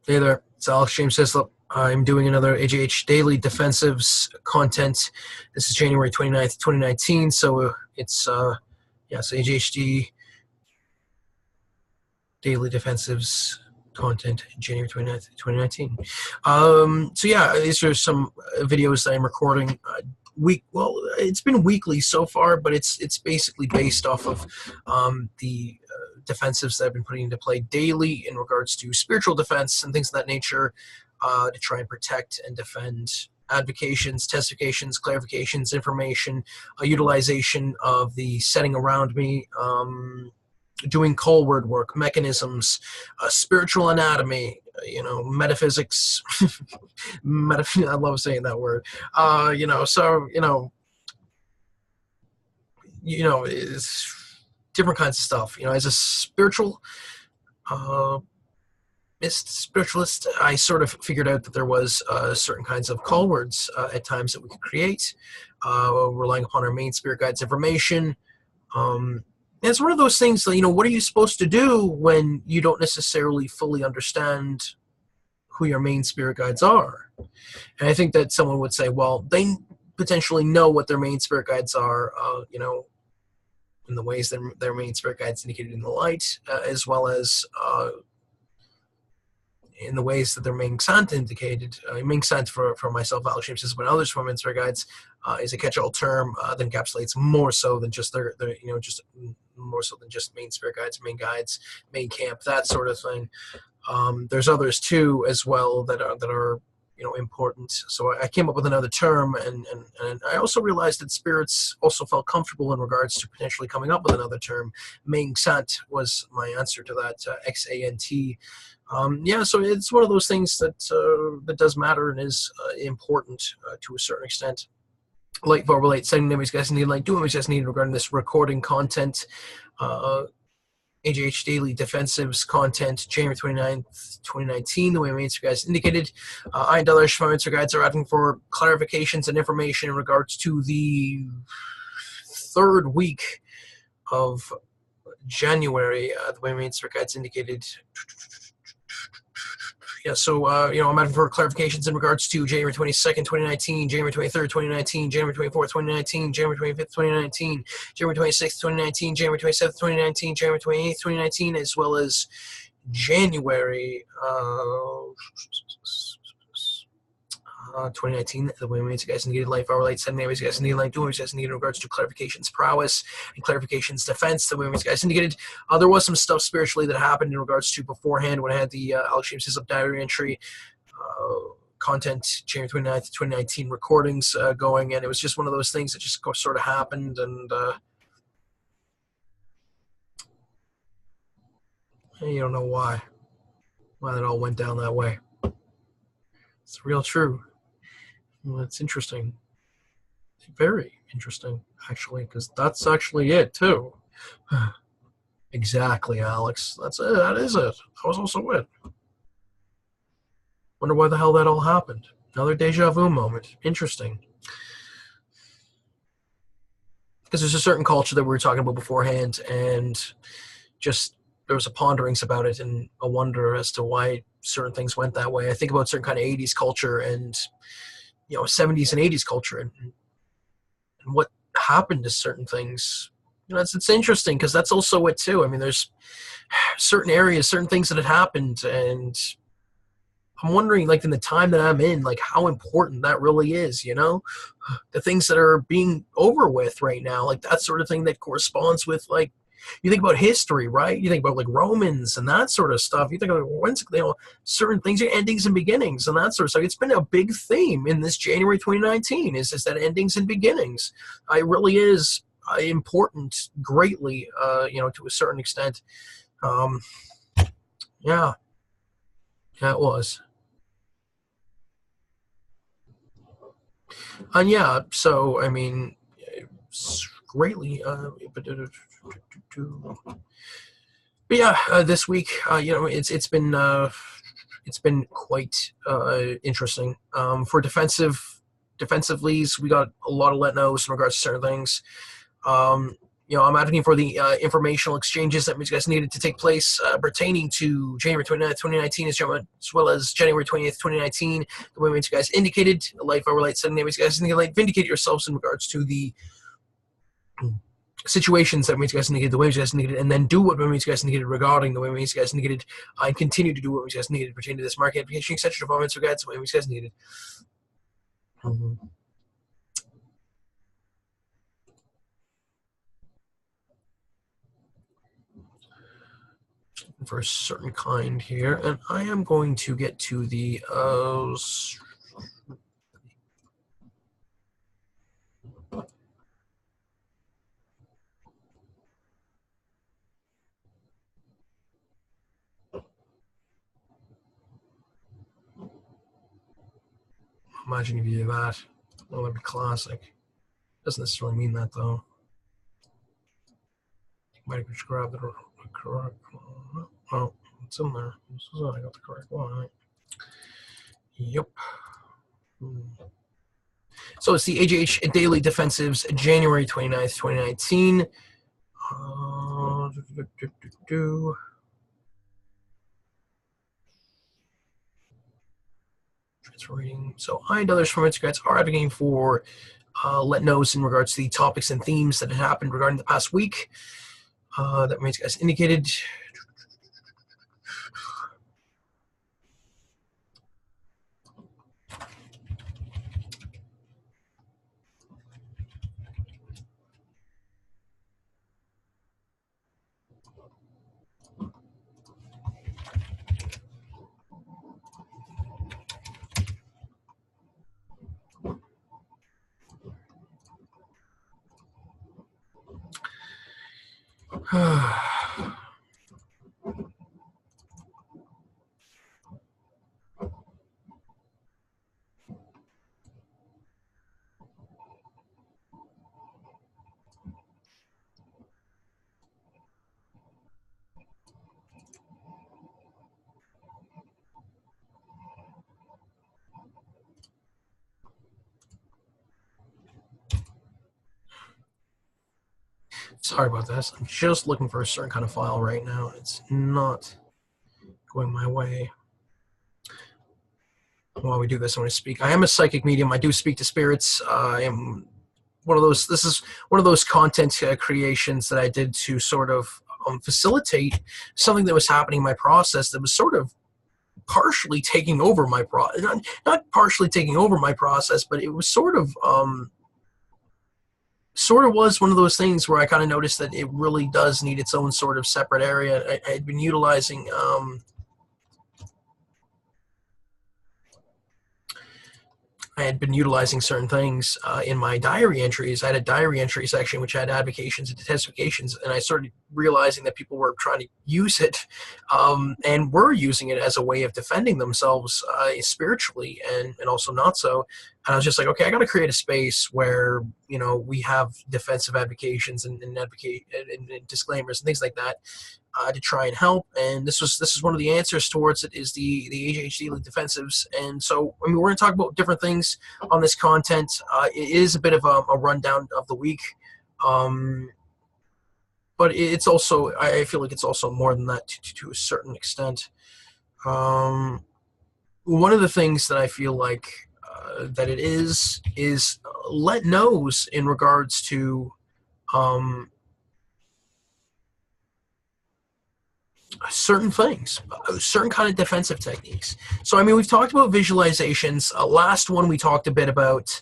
Hey there, it's Alex James Hislop. I'm doing another AJH Daily Defensives Content. This is January 29th, 2019, so it's AJHD Daily Defensives Content, January 29th, 2019. These are some videos that I'm recording it's been weekly so far, but it's basically based off of the defensives that I've been putting into play daily in regards to spiritual defense and things of that nature, to try and protect and defend advocations, testifications, clarifications, information, utilization of the setting around me, doing call word work, mechanisms, spiritual anatomy, metaphysics. I love saying that word. It's different kinds of stuff. As a uh, spiritualist, I sort of figured out that there was certain kinds of call words at times that we could create, relying upon our main spirit guides information. It's one of those things that, what are you supposed to do when you don't necessarily fully understand who your main spirit guides are? And I think that someone would say, well, they potentially know what their main spirit guides are, in the ways that their main spirit guides indicated in the light, as well as in the ways that their main sant indicated. Main sant for myself, Alex James Hislop, and others from main spirit guides is a catch-all term that encapsulates more so than just just more so than just main spirit guides, main camp, that sort of thing. There's others too as well that are important. So I came up with another term, and I also realized that spirits also felt comfortable in regards to potentially coming up with another term. Main sant was my answer to that, XANT. So it's one of those things that does matter and is important to a certain extent. Light, verbal, light, setting images, guys need light, doing images needed regarding this recording content. AJH Daily Defensives Content, January 29th, 2019, the way my answer guides indicated. I and others from answer guides are asking for clarifications and information in regards to the third week of January, the way my answer guides indicated. I'm asking for clarifications in regards to January 22nd, 2019, January 23rd, 2019, January 24th, 2019, January 25th, 2019, January 26th, 2019, January 27th, 2019, January 28th, 2019, as well as January 2019, the way we guys needed life, our light, setting ways guys needed light, doing guys needed in regards to clarifications, prowess, and clarifications, defense, the way we guys indicated. There was some stuff spiritually that happened in regards to beforehand when I had the Alex James Hislop diary entry content, January 29th, 2019 recordings going, and it was just one of those things that just sort of happened, and you don't know why it all went down that way. It's real true. Well, it's interesting. It's very interesting, actually, because that's actually it, too. Exactly, Alex. That's it. That is it. That was also it. Wonder why the hell that all happened. Another deja vu moment. Interesting. Because there's a certain culture that we were talking about beforehand, and just there was a ponderings about it and a wonder as to why certain things went that way. I think about certain kind of 80s culture and 70s and 80s culture and what happened to certain things. It's interesting because that's also it too. I mean, there's certain areas, certain things that had happened, and I'm wondering, like, in the time that I'm in, like, how important that really is, the things that are being over with right now, like that sort of thing that corresponds with, like, you think about history, right? You think about like Romans and that sort of stuff. You think of certain things, endings and beginnings and that sort of stuff. It's been a big theme in this January 2019 is that endings and beginnings. It really is important greatly, to a certain extent. Yeah, it was. And so I mean, greatly. This week, it's been quite interesting. For defensivelies, we got a lot of let knows in regards to certain things. I'm advocating for the informational exchanges that you guys needed to take place pertaining to January 29th, 2019, as well as January 20th, 2019. The way you guys indicated, life over light, suddenly you guys vindicate yourselves in regards to the situations that you guys needed, the way you guys needed, and then do what you guys needed regarding the way you guys needed, and continue to do what you guys needed pertaining to this market application, etc. Developments regards to what you guys needed. For a certain kind here, and I am going to get to the imagine if you do that. Well, that'd be classic. Doesn't necessarily mean that though. Might have just grabbed the correct one. Oh, it's in there. I got the correct one, right? Yep. So it's the AJH Daily Defensives, January 29th, 2019. Transferring. So I and others from Instagram are advocating for let knows in regards to the topics and themes that had happened regarding the past week. That means guys indicated. Sorry about this. I'm just looking for a certain kind of file right now. It's not going my way. While we do this, I'm going to speak. I am a psychic medium. I do speak to spirits. I am one of those. This is one of those content creations that I did to sort of facilitate something that was happening in my process that was sort of partially taking over my not partially taking over my process, but it was sort of was one of those things where I kind of noticed that it really does need its own sort of separate area. I had been utilizing certain things in my diary entries. I had a diary entry section which had advocations and testifications, and I started realizing that people were trying to use it and were using it as a way of defending themselves spiritually and also not so. And I was just like, okay, I got to create a space where we have defensive advocations and disclaimers and things like that to try and help. And this is one of the answers towards it, is the AJH Daily Defensives. And so we're going to talk about different things on this content. It is a bit of a rundown of the week, but it's also, I feel like it's also more than that to a certain extent. One of the things that I feel like that it is let knows in regards to certain things, certain kind of defensive techniques. So, we've talked about visualizations. Last one we talked a bit about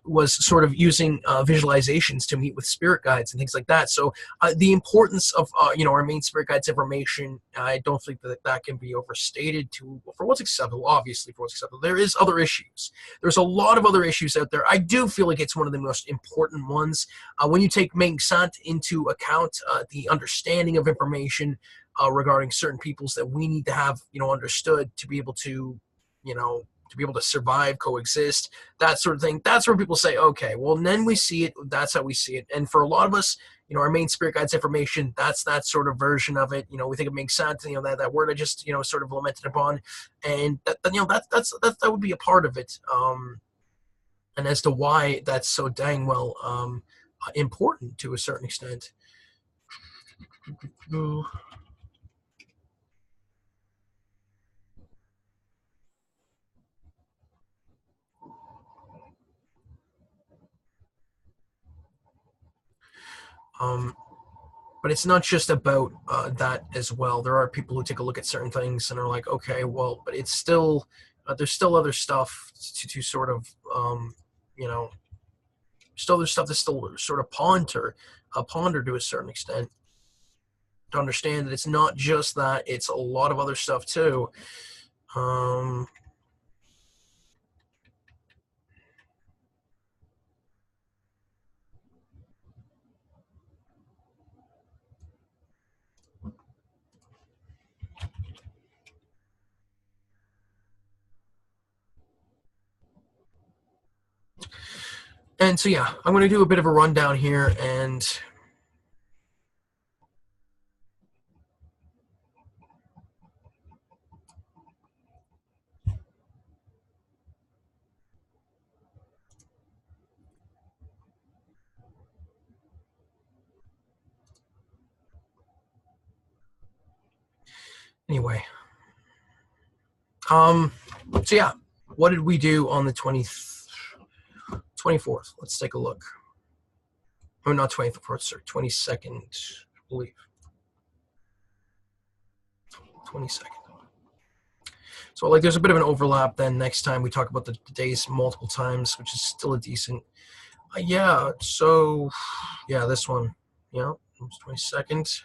was sort of using visualizations to meet with spirit guides and things like that. So the importance of our main spirit guides information, I don't think that can be overstated for what's acceptable. Obviously, for what's acceptable, there is other issues. There's a lot of other issues out there. I do feel like it's one of the most important ones when you take Ming Sant into account, the understanding of information regarding certain peoples that we need to have understood to be able to survive, coexist, that sort of thing. That's where people say, okay, well, then we see it. That's how we see it. And for a lot of us, our main spirit guides information, that's that sort of version of it. We think it makes sense. That word I just, sort of lamented upon, and that would be a part of it. And as to why that's so dang well important to a certain extent. Um, but it's not just about that as well. There are people who take a look at certain things and are like, okay, well, but it's still there's still other stuff to sort of you know still there's stuff that's still sort of ponder to a certain extent, to understand that it's not just that, it's a lot of other stuff too. Um, and so yeah, I'm going to do a bit of a rundown here, and anyway, um, so yeah, what did we do on the 24th? Let's take a look. Oh, not 24th, sorry, 22nd, I believe. 22nd. So like there's a bit of an overlap then next time we talk about the days multiple times, which is still a decent. Yeah, so yeah, this one. Yeah, 22nd.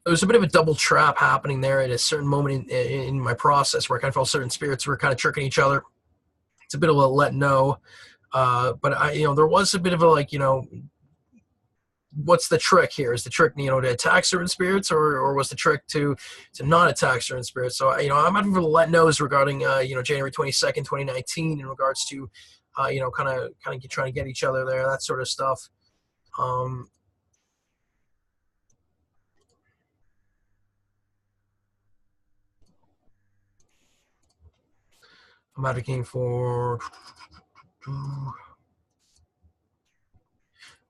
There was a bit of a double trap happening there at a certain moment in my process where I kind of felt certain spirits were kind of tricking each other. It's a bit of a let know. But there was a bit of a like, what's the trick here? Is the trick, to attack certain spirits, or was the trick to not attack certain spirits? So, I'm having to let knows regarding, January 22nd, 2019, in regards to, kind of trying to get each other there, that sort of stuff. Um, I'm advocating for for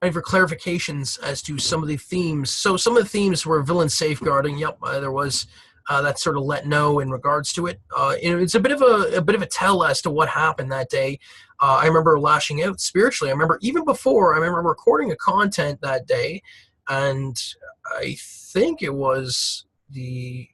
clarifications as to some of the themes. So some of the themes were villain safeguarding. Yep, there was that sort of let know in regards to it. It's a bit of a tell as to what happened that day. I remember lashing out spiritually. I remember even before. I remember recording a content that day, and I think it was the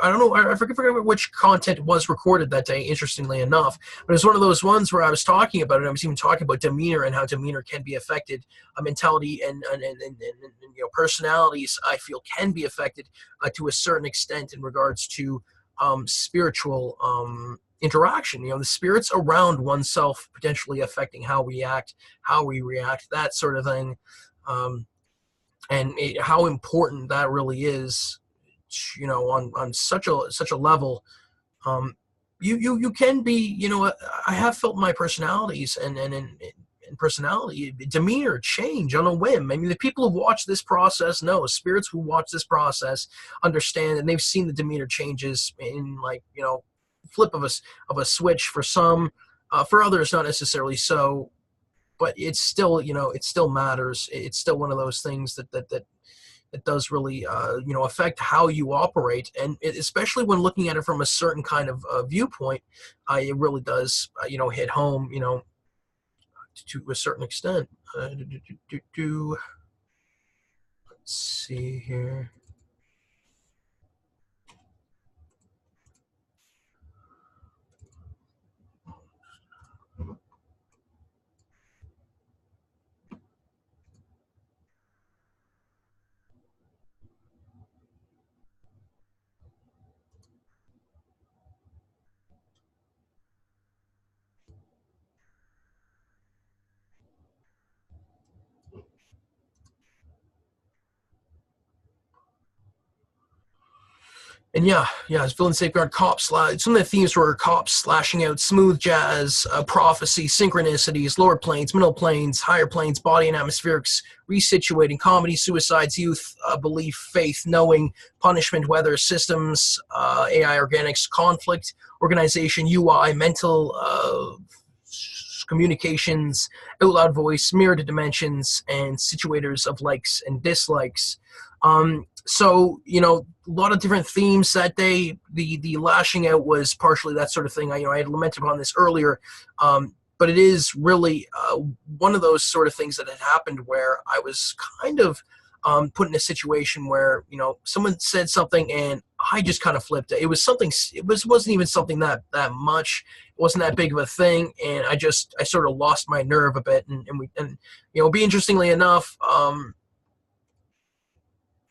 I don't know. I forget which content was recorded that day. Interestingly enough, but it was one of those ones where I was talking about it. I was even talking about demeanor and how demeanor can be affected. Mentality and personalities, I feel, can be affected to a certain extent in regards to spiritual interaction. The spirits around oneself potentially affecting how we act, how we react, that sort of thing, and how important that really is, on such a level. You can be, I have felt my personalities and personality demeanor change on a whim. I mean, the people who watch this process know, spirits who watch this process understand, and they've seen the demeanor changes in, like, flip of a switch for some. For others, not necessarily so, but it's still, it still matters. It's still one of those things that it does really affect how you operate, and especially when looking at it from a certain kind of viewpoint, it really does hit home, to a certain extent. Let's see here. And yeah, it's villain safeguard cops. Some of the themes were cops slashing out smooth jazz, prophecy, synchronicities, lower planes, middle planes, higher planes, body and atmospherics, resituating, comedy, suicides, youth, belief, faith, knowing, punishment, weather, systems, AI, organics, conflict, organization, UI, mental, communications, out loud voice, mirrored dimensions, and situators of likes and dislikes. So a lot of different themes that day. The lashing out was partially that sort of thing. I had lamented upon this earlier, but it is really one of those sort of things that had happened where I was kind of put in a situation where someone said something and I just kind of flipped it. It was something. Wasn't even something that much. It wasn't that big of a thing, and I sort of lost my nerve a bit. And be interestingly enough.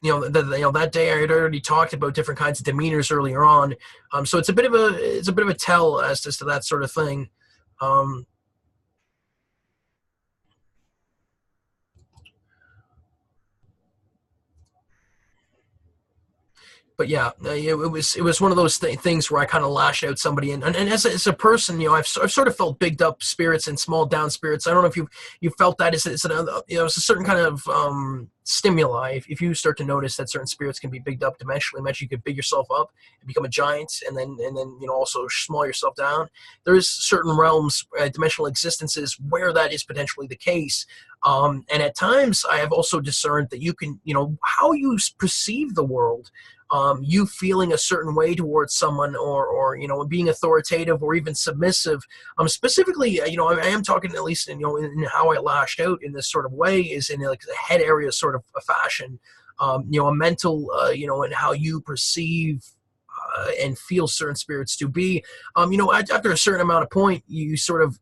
That day I had already talked about different kinds of demeanors earlier on, so it's a bit of a tell as to that sort of thing. Um, but yeah, it was one of those things where I kind of lashed out somebody, and as a person, I've sort of felt bigged up spirits and small down spirits. I don't know if you felt that it's a certain kind of stimuli. If you start to notice that certain spirits can be bigged up dimensionally, eventually you could big yourself up and become a giant, and then also small yourself down. There's certain realms, dimensional existences where that is potentially the case. And at times, I have also discerned that you can, how you perceive the world, you feeling a certain way towards someone, or being authoritative or even submissive. Specifically, I am talking, at least in how I lashed out in this sort of way, is in like the head area sort of a fashion. A mental, and how you perceive and feel certain spirits to be. After a certain amount of point, you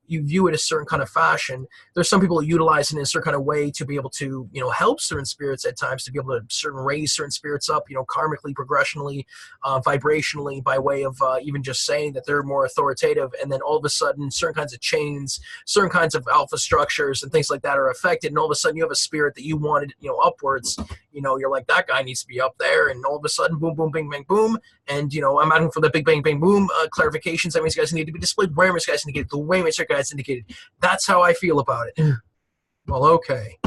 view it a certain kind of fashion. There's some people who utilize it in a certain kind of way to be able to help certain spirits at times, to be able to raise certain spirits up, karmically, progressionally, vibrationally, by way of even just saying that they're more authoritative, and then all of a sudden certain kinds of chains, certain kinds of alpha structures and things like that are affected, and all of a sudden you have a spirit that you wanted upwards. You're like, that guy needs to be up there, and all of a sudden, boom, boom, bing, bang, boom. And I'm asking for the big bang bang boom clarifications. That means guys need to be displayed. Where is guys indicated? The way my guys indicated. That's how I feel about it. Well, okay.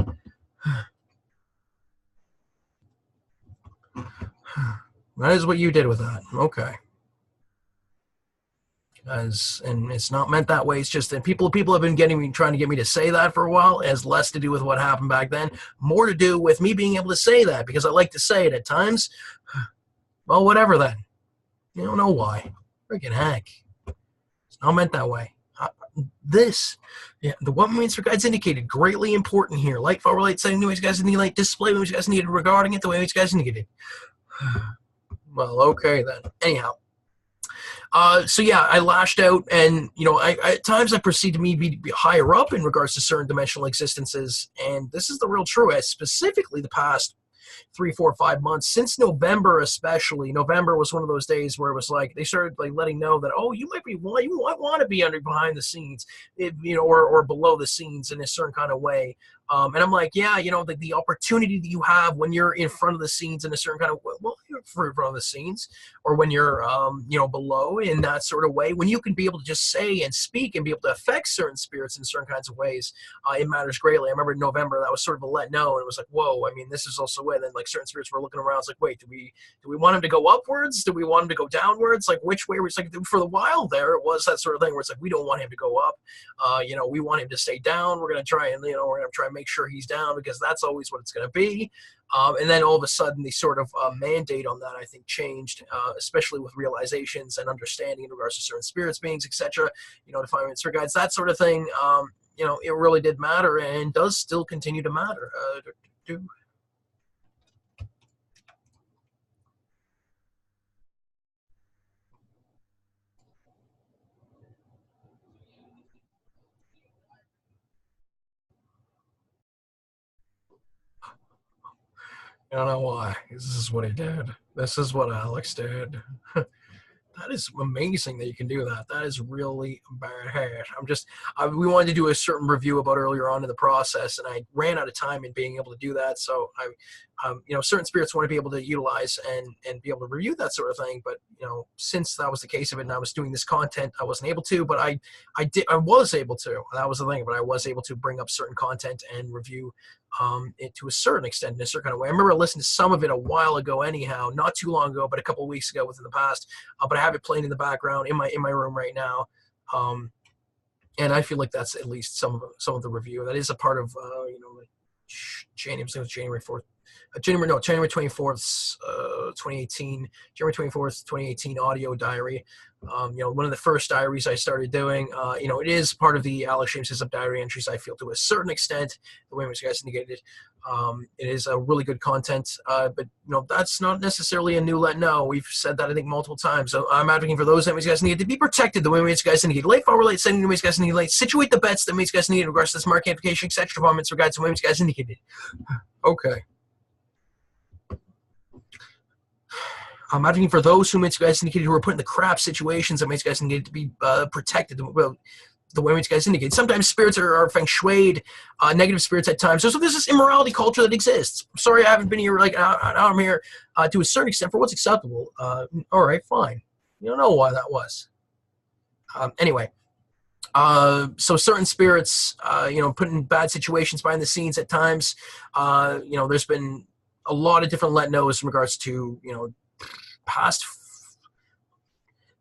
That is what you did with that. Okay. And it's not meant that way. It's just that people have been trying to get me to say that for a while. It has less to do with what happened back then, more to do with me being able to say that, because I like to say it at times. Well, whatever then. You don't know why. Freaking heck. It's not meant that way. The what means for guides indicated, greatly important here. Like follow, relate, setting, new guys indicate, display which guys needed regarding it, the way which guys indicated. Well, okay then. Anyhow. So yeah, I lashed out, and at times I perceived me to be higher up in regards to certain dimensional existences, and this is the real true. As specifically the past 3, 4, 5 months, since November especially. November was one of those days where it was like they started like letting know that, oh, you might want to be behind the scenes, or below the scenes in a certain kind of way. And I'm like, yeah, the opportunity that you have when you're in front of the scenes in a certain kind of way, well, you're in front of the scenes, or when you're below in that sort of way, when you can be able to just say and speak and be able to affect certain spirits in certain kinds of ways, it matters greatly. I remember in November that was sort of a let know, and it was like, whoa, I mean, this is also way. Then like certain spirits were looking around, it's like, wait, do we want him to go upwards? Do we want him to go downwards? Like which way? It's like for the while there, it was that sort of thing where it's like, we don't want him to go up. We want him to stay down. We're gonna try and make sure he's down, because that's always what it's gonna be. And then all of a sudden, the sort of mandate on that, I think, changed, especially with realizations and understanding in regards to certain spirits, beings, etc. Defining spirit guides, that sort of thing. It really did matter, and does still continue to matter. I don't know why. This is what he did. This is what Alex did. That is amazing that you can do that. That is really bad. We wanted to do a certain review about earlier on in the process, and I ran out of time in being able to do that. So certain spirits want to be able to utilize and be able to review that sort of thing. But, since that was the case of it and I was doing this content, I wasn't able to, but I was able to. That was the thing, but I was able to bring up certain content and review it to a certain extent in a certain kind of way. I remember listening to some of it a while ago anyhow, not too long ago, but a couple of weeks ago within the past, but I have it playing in the background in my room right now. And I feel like that's at least some of the review. That is a part of, January 4th. January 24th, 2018, January 24th, 2018 audio diary. One of the first diaries I started doing, it is part of the Alex James Hislop diary entries, I feel, to a certain extent, the way in which you guys indicated it. It is a really good content, but, that's not necessarily a new let no. We've said that, I think, multiple times. So I'm advocating for those that you guys need to be protected, the way in which you guys indicated. Late, far, late, sending the way you guys indicated. Situate the bets that you guys need in regards to this market amplification, etc. Performance regards to the way you guys indicated. Okay. I'm advocating for those who you guys indicated who are put in the crap situations that you guys needed to be protected. Well, the way you guys indicate. Sometimes spirits are feng shuied, negative spirits at times. So there's this immorality culture that exists. I'm sorry I haven't been here I'm here to a certain extent for what's acceptable. All right, fine. You don't know why that was. Anyway. So certain spirits, put in bad situations behind the scenes at times. There's been a lot of different let-nos in regards to, past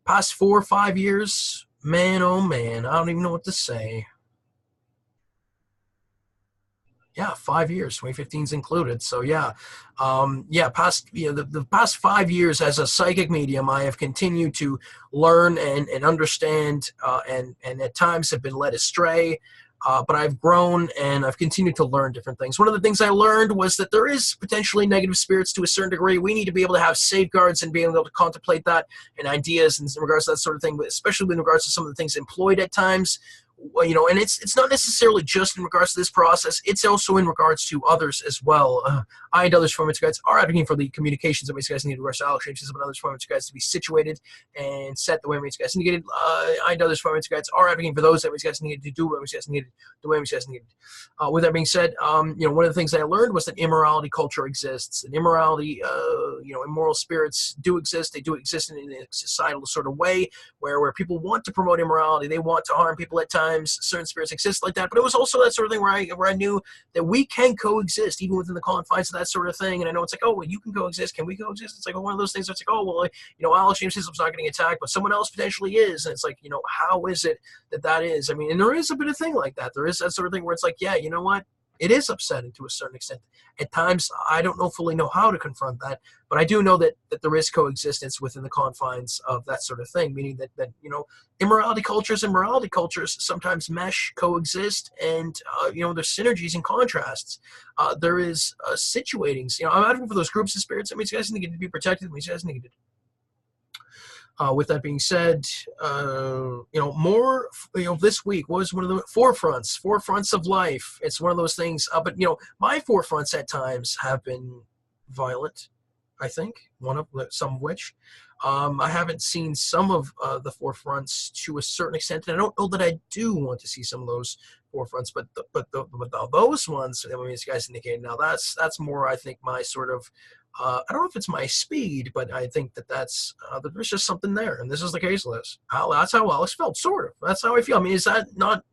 4 or 5 years, man, oh man, I don't even know what to say. Yeah, 5 years, 2015's included. So the past 5 years as a psychic medium, I have continued to learn and understand, and at times have been led astray. But I've grown and I've continued to learn different things. One of the things I learned was that there is potentially negative spirits to a certain degree. We need to be able to have safeguards and be able to contemplate that and ideas in regards to that sort of thing, but especially in regards to some of the things employed at times. And it's not necessarily just in regards to this process. It's also in regards to others as well. I and others performance guides are advocating for the communications that you guys need to regards to Alex James and others performance guides to be situated and set the way you guys indicated. I and others performance guides are advocating for those that you guys needed to do what you guys needed the way you guys needed. With that being said, one of the things that I learned was that immorality culture exists. And immorality, immoral spirits do exist. They do exist in a societal sort of way where people want to promote immorality. They want to harm people at times. Certain spirits exist like that, but it was also that sort of thing where I knew that we can coexist even within the confines of that sort of thing. And I know it's like, oh, well, you can coexist. Can we coexist? It's like one of those things that's like, oh, well, Alex James Hislop's not getting attacked, but someone else potentially is. And it's like, how is it that is? I mean, and there is a bit of thing like that. There is that sort of thing where it's like, yeah, you know what? It is upsetting to a certain extent. At times, I don't fully know how to confront that, but I do know that there is coexistence within the confines of that sort of thing, meaning that immorality cultures and morality cultures sometimes mesh, coexist, and there's synergies and contrasts. There is situatings. I'm advocating for those groups of spirits. That means you guys need to be protected. That means you guys need to. With that being said, this week was one of the forefronts of life. It's one of those things, but my forefronts at times have been violent, I think, some of which. I haven't seen some of the forefronts to a certain extent, and I don't know that I do want to see some of those forefronts, but those ones, I mean, these guys indicated, now that's more, I think, my sort of, I don't know if it's my speed, but I think that's there's just something there, and this is the case list. That's how Alex felt, sort of. That's how I feel. I mean, is that not,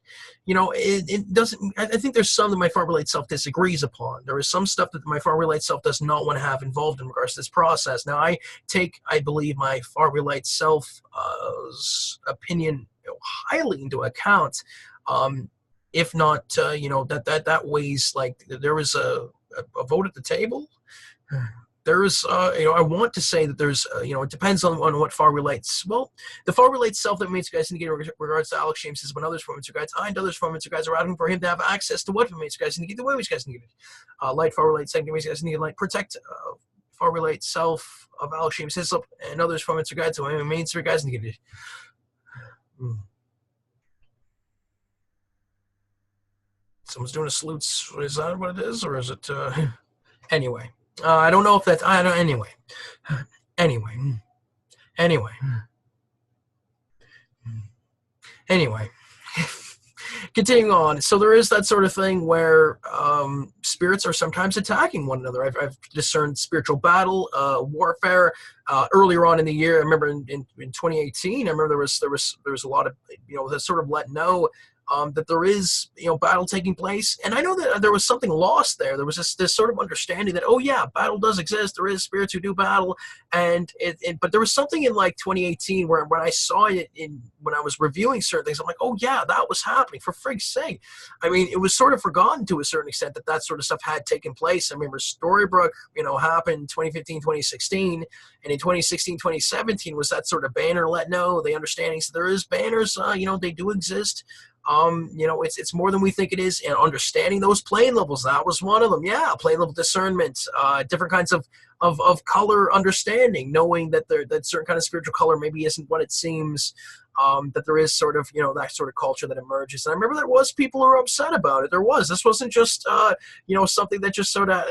it doesn't, I think there's some that my far relate self disagrees upon. There is some stuff that my far relate self does not want to have involved in regards to this process. Now, I believe, my far relate self opinion highly into account. If not, that weighs, like, there was a vote at the table. There's, I want to say that there's, it depends on what far relates. Well, the far relates self that makes guys indicate in regards to Alex James when others from guides, I and others from guides are asking for him to have access to what makes guys indicate the way which guys need it. Light far relates second makes guys need to protect far relate self of Alex James Hislop and others from guides who main three guys need it. Someone's doing a salute. Is that what it is, or is it? Anyway. I don't know if that's, I don't, anyway. Anyway, continuing on. So there is that sort of thing where spirits are sometimes attacking one another. I've discerned spiritual battle, warfare. Earlier on in the year, I remember in 2018, I remember there was a lot of, that sort of let know that there is, battle taking place. And I know that there was something lost there. There was this sort of understanding that, oh yeah, battle does exist. There is spirits who do battle. But there was something in like 2018 where when I saw it when I was reviewing certain things, I'm like, oh yeah, that was happening, for frig's sake. I mean, it was sort of forgotten to a certain extent that sort of stuff had taken place. I remember Storybrooke, happened 2015, 2016. And in 2016, 2017 was that sort of banner let know, the understanding. So there is banners, they do exist. It's more than we think it is, and understanding those plane levels, that was one of them. Yeah, plane level discernment, different kinds of color understanding, knowing that that certain kind of spiritual color maybe isn't what it seems, that there is sort of, that sort of culture that emerges. And I remember there was people who were upset about it. This wasn't just, something that just sort of,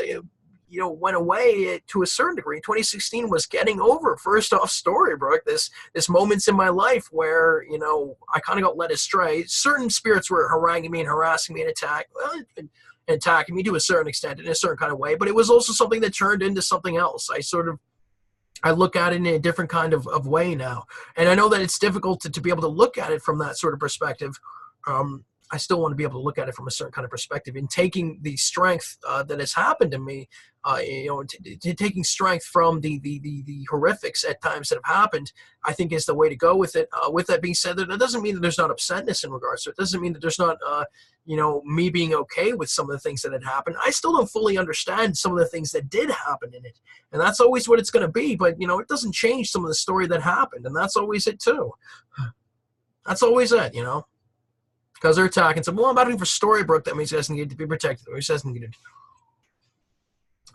went away to a certain degree. 2016 was getting over, first off, Storybrooke, this moments in my life where, I kind of got led astray. Certain spirits were haranguing me and harassing me and attacking me to a certain extent in a certain kind of way, but it was also something that turned into something else. I look at it in a different kind of way now. And I know that it's difficult to be able to look at it from that sort of perspective. I still want to be able to look at it from a certain kind of perspective, in taking the strength that has happened to me, taking strength from the horrifics at times that have happened, I think is the way to go with it. With that being said, that doesn't mean that there's not upsetness in regards to it. It doesn't mean that there's not, me being okay with some of the things that had happened. I still don't fully understand some of the things that did happen in it. And that's always what it's going to be. But, it doesn't change some of the story that happened. And that's always it too. That's always it, because they're attacking. So, well, I'm advocating for Storybrooke. That means you guys need to be protected. He says needed.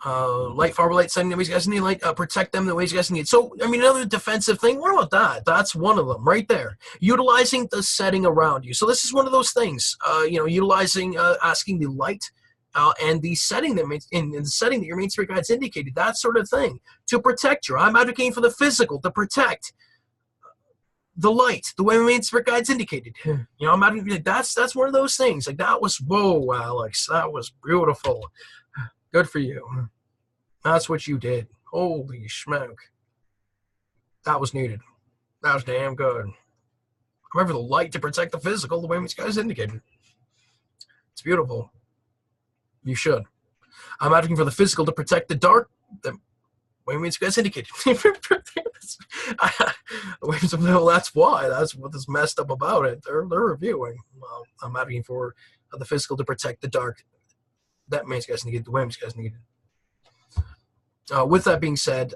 Light, far light, sending them. You guys need light. Protect them the ways you guys need. So, I mean, another defensive thing. What about that? That's one of them right there. Utilizing the setting around you. So this is one of those things. Utilizing, asking the light, and the setting that in the setting that your main spirit guides indicated. That sort of thing to protect you. I'm advocating for the physical to protect the light, the way my main spirit guides indicated. I'm not even, that's one of those things. Like, that was, whoa, Alex, that was beautiful. Good for you. That's what you did. Holy smoke. That was needed. That was damn good. Remember the light to protect the physical, the way my guys indicated. It's beautiful. You should. I'm asking for the physical to protect the dark. Wait a minute, you guys indicated. Well, that's why. That's what is messed up about it. They're reviewing. Well, I'm asking for the physical to protect the dark. That means you guys needed. The way you guys needed. With that being said,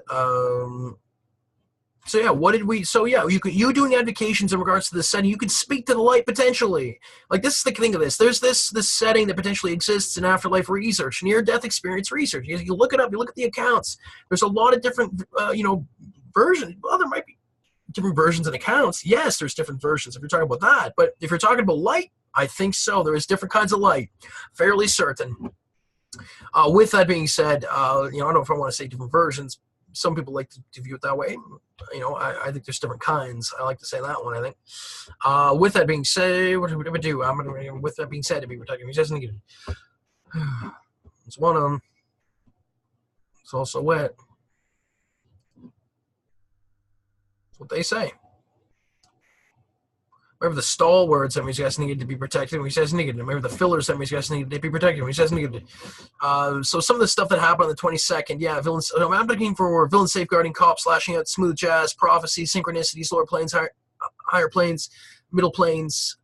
so yeah, what did we? So yeah, you doing advocations in regards to this setting. You could speak to the light potentially. Like, this is the thing of this. There's this setting that potentially exists in afterlife research, near-death experience research. You look it up. You look at the accounts. There's a lot of different, versions. Well, there might be different versions and accounts. Yes, there's different versions if you're talking about that. But if you're talking about light, I think so. There is different kinds of light. Fairly certain. With that being said, I don't know if I want to say different versions. Some people like to view it that way. I think there's different kinds. I like to say that one, I think. With that being said, what are we going to do? With that being said, to be protected. It's one of them. It's also wet. That's what they say. Remember the stalwarts, that means you guys needed to be protected. When he says needed. Remember the fillers, that means you guys needed to be protected. When he says needed. So some of the stuff that happened on the 22nd, yeah, villains. I'm looking for villain safeguarding, cop slashing out, smooth jazz, prophecy, synchronicities, lower planes, higher planes, middle planes,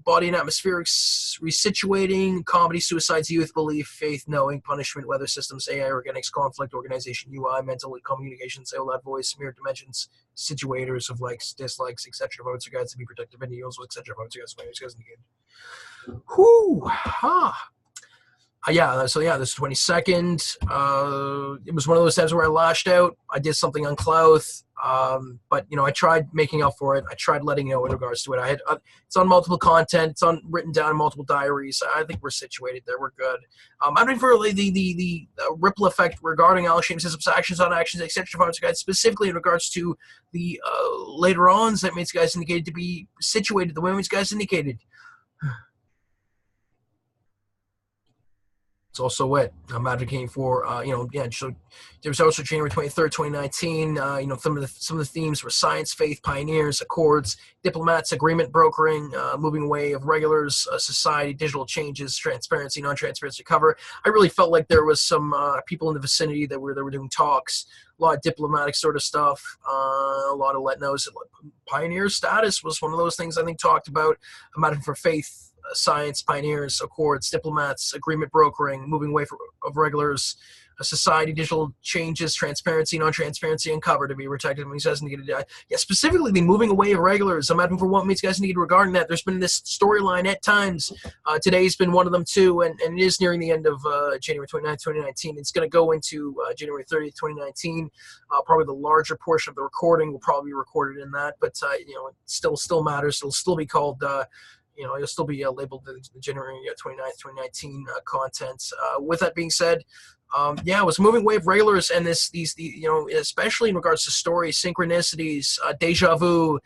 body and atmospherics, resituating, comedy, suicides, youth, belief, faith, knowing, punishment, weather systems, AI, organics, conflict, organization, UI, mental communication, loud voice, mirror dimensions, situators of likes, dislikes, etc. Votes are guides to be protective videos, etc. Votes are guides to be again. Whoo! Ha! So this 22nd. It was one of those times where I lashed out. I did something on Clouth, but I tried making up for it. I tried letting you know in regards to it. I had it's on multiple content. It's on written down in multiple diaries. I think we're situated there. We're good. I mean, for the ripple effect regarding Alex James Hislop's actions on actions, etc. Guys, specifically in regards to the later ons that Mates Guys indicated to be situated the way Mates Guys indicated. It's also what I'm advocating for. So there was also January 23rd, 2019. Some of the themes were science, faith, pioneers, accords, diplomats, agreement brokering, moving away of regulars, society, digital changes, transparency, non-transparency cover. I really felt like there was some people in the vicinity that were doing talks. A lot of diplomatic sort of stuff, a lot of let knows. Pioneer status was one of those things I think talked about. I'm advocating for faith, science, pioneers, accords, diplomats, agreement brokering, moving away of regulars, society, digital changes, transparency, non-transparency, and cover to be protected. Means guys needed. Specifically the moving away of regulars. I'm advocating for what means guys need regarding that. There's been this storyline at times. Today's been one of them too, and it is nearing the end of January 29th, 2019. It's going to go into January 30th, 2019. Probably the larger portion of the recording will probably be recorded in that, but it still matters. It'll still be called. It'll still be labeled the January 29th, 2019 content. With that being said, it was a moving wave of regulars, and especially in regards to stories, synchronicities, deja vu,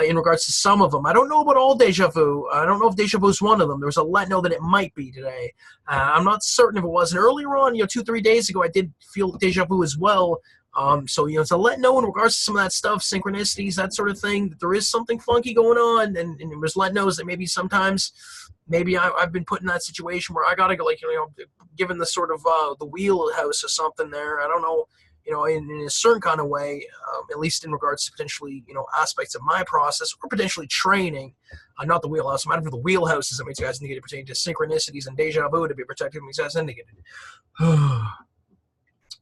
in regards to some of them. I don't know about all deja vu. I don't know if deja vu is one of them. There was a let know that it might be today. I'm not certain if it was. And earlier on, 2-3 days ago, I did feel deja vu as well. It's a let know in regards to some of that stuff, synchronicities, that sort of thing, that there is something funky going on, and it was let knows that maybe sometimes, I've been put in that situation where I gotta go, given the sort of the wheelhouse or something there. I don't know, in a certain kind of way, at least in regards to potentially, aspects of my process or potentially training, not the wheelhouse. I'm out for the wheelhouses that makes guys indicated pertaining to synchronicities and deja vu to be protected, makes guys indicated.